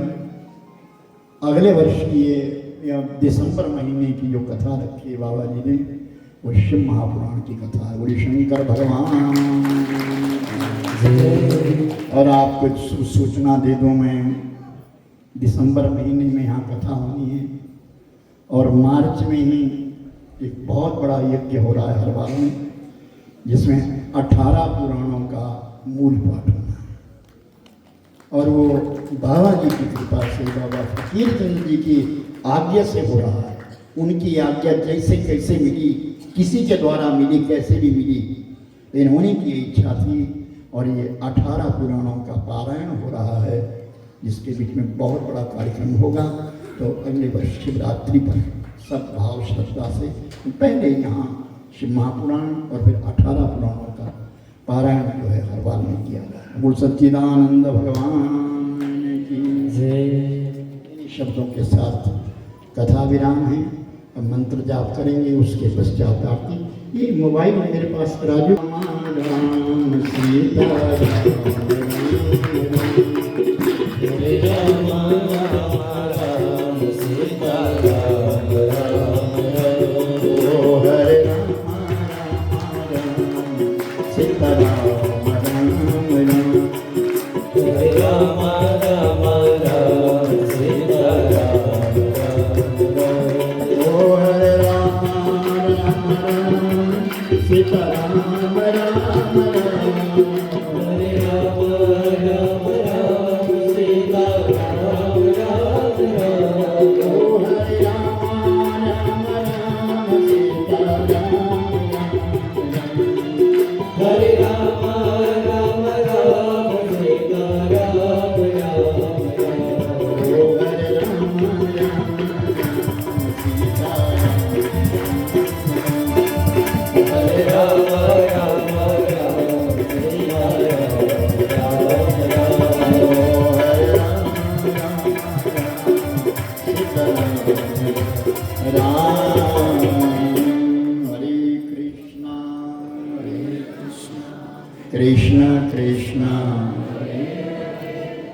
अगले वर्ष की ये या दिसंबर महीने की जो कथा रखी है बाबा जी ने, वो शिव महापुराण की कथा है। बोले शंकर भगवान। और आपको सूचना दे दूं, मैं दिसंबर महीने में यहाँ कथा होनी है और मार्च में ही एक बहुत बड़ा यज्ञ हो रहा है हर बार में, जिसमें 18 पुराणों का मूल पाठ होना है। और वो बाबा जी की कृपा से, बाबा फकीर चंद जी की आज्ञा से हो रहा है। उनकी आज्ञा जैसे कैसे मिली, किसी के द्वारा मिली, कैसे भी मिली, लेकिन उन्हीं की इच्छा थी। और ये 18 पुराणों का पारायण हो रहा है, जिसके बीच में बहुत बड़ा कार्यक्रम होगा। तो अगले वर्ष शिवरात्रि पर सब भाव श्रद्धा से पहले यहाँ शिव महापुराण और फिर 18 पुराणों का पारायण जो है हर बार में किया जाए। बोल सच्चिदानंद भगवान की जय। इन शब्दों के साथ कथा विराम है। अब मंत्र जाप करेंगे, उसके पश्चात आरती। ये मोबाइल है मेरे पास, राजू राम सीता कृष्ण कृष्ण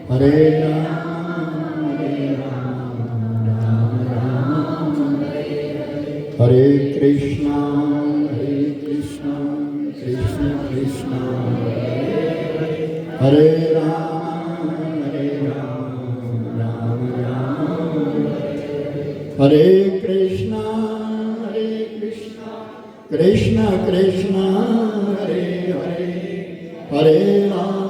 हरे राम राम राम हरे कृष्ण कृष्ण कृष्ण हरे राम राम राम हरे कृष्ण कृष्ण कृष्ण हरे हरे हरे राम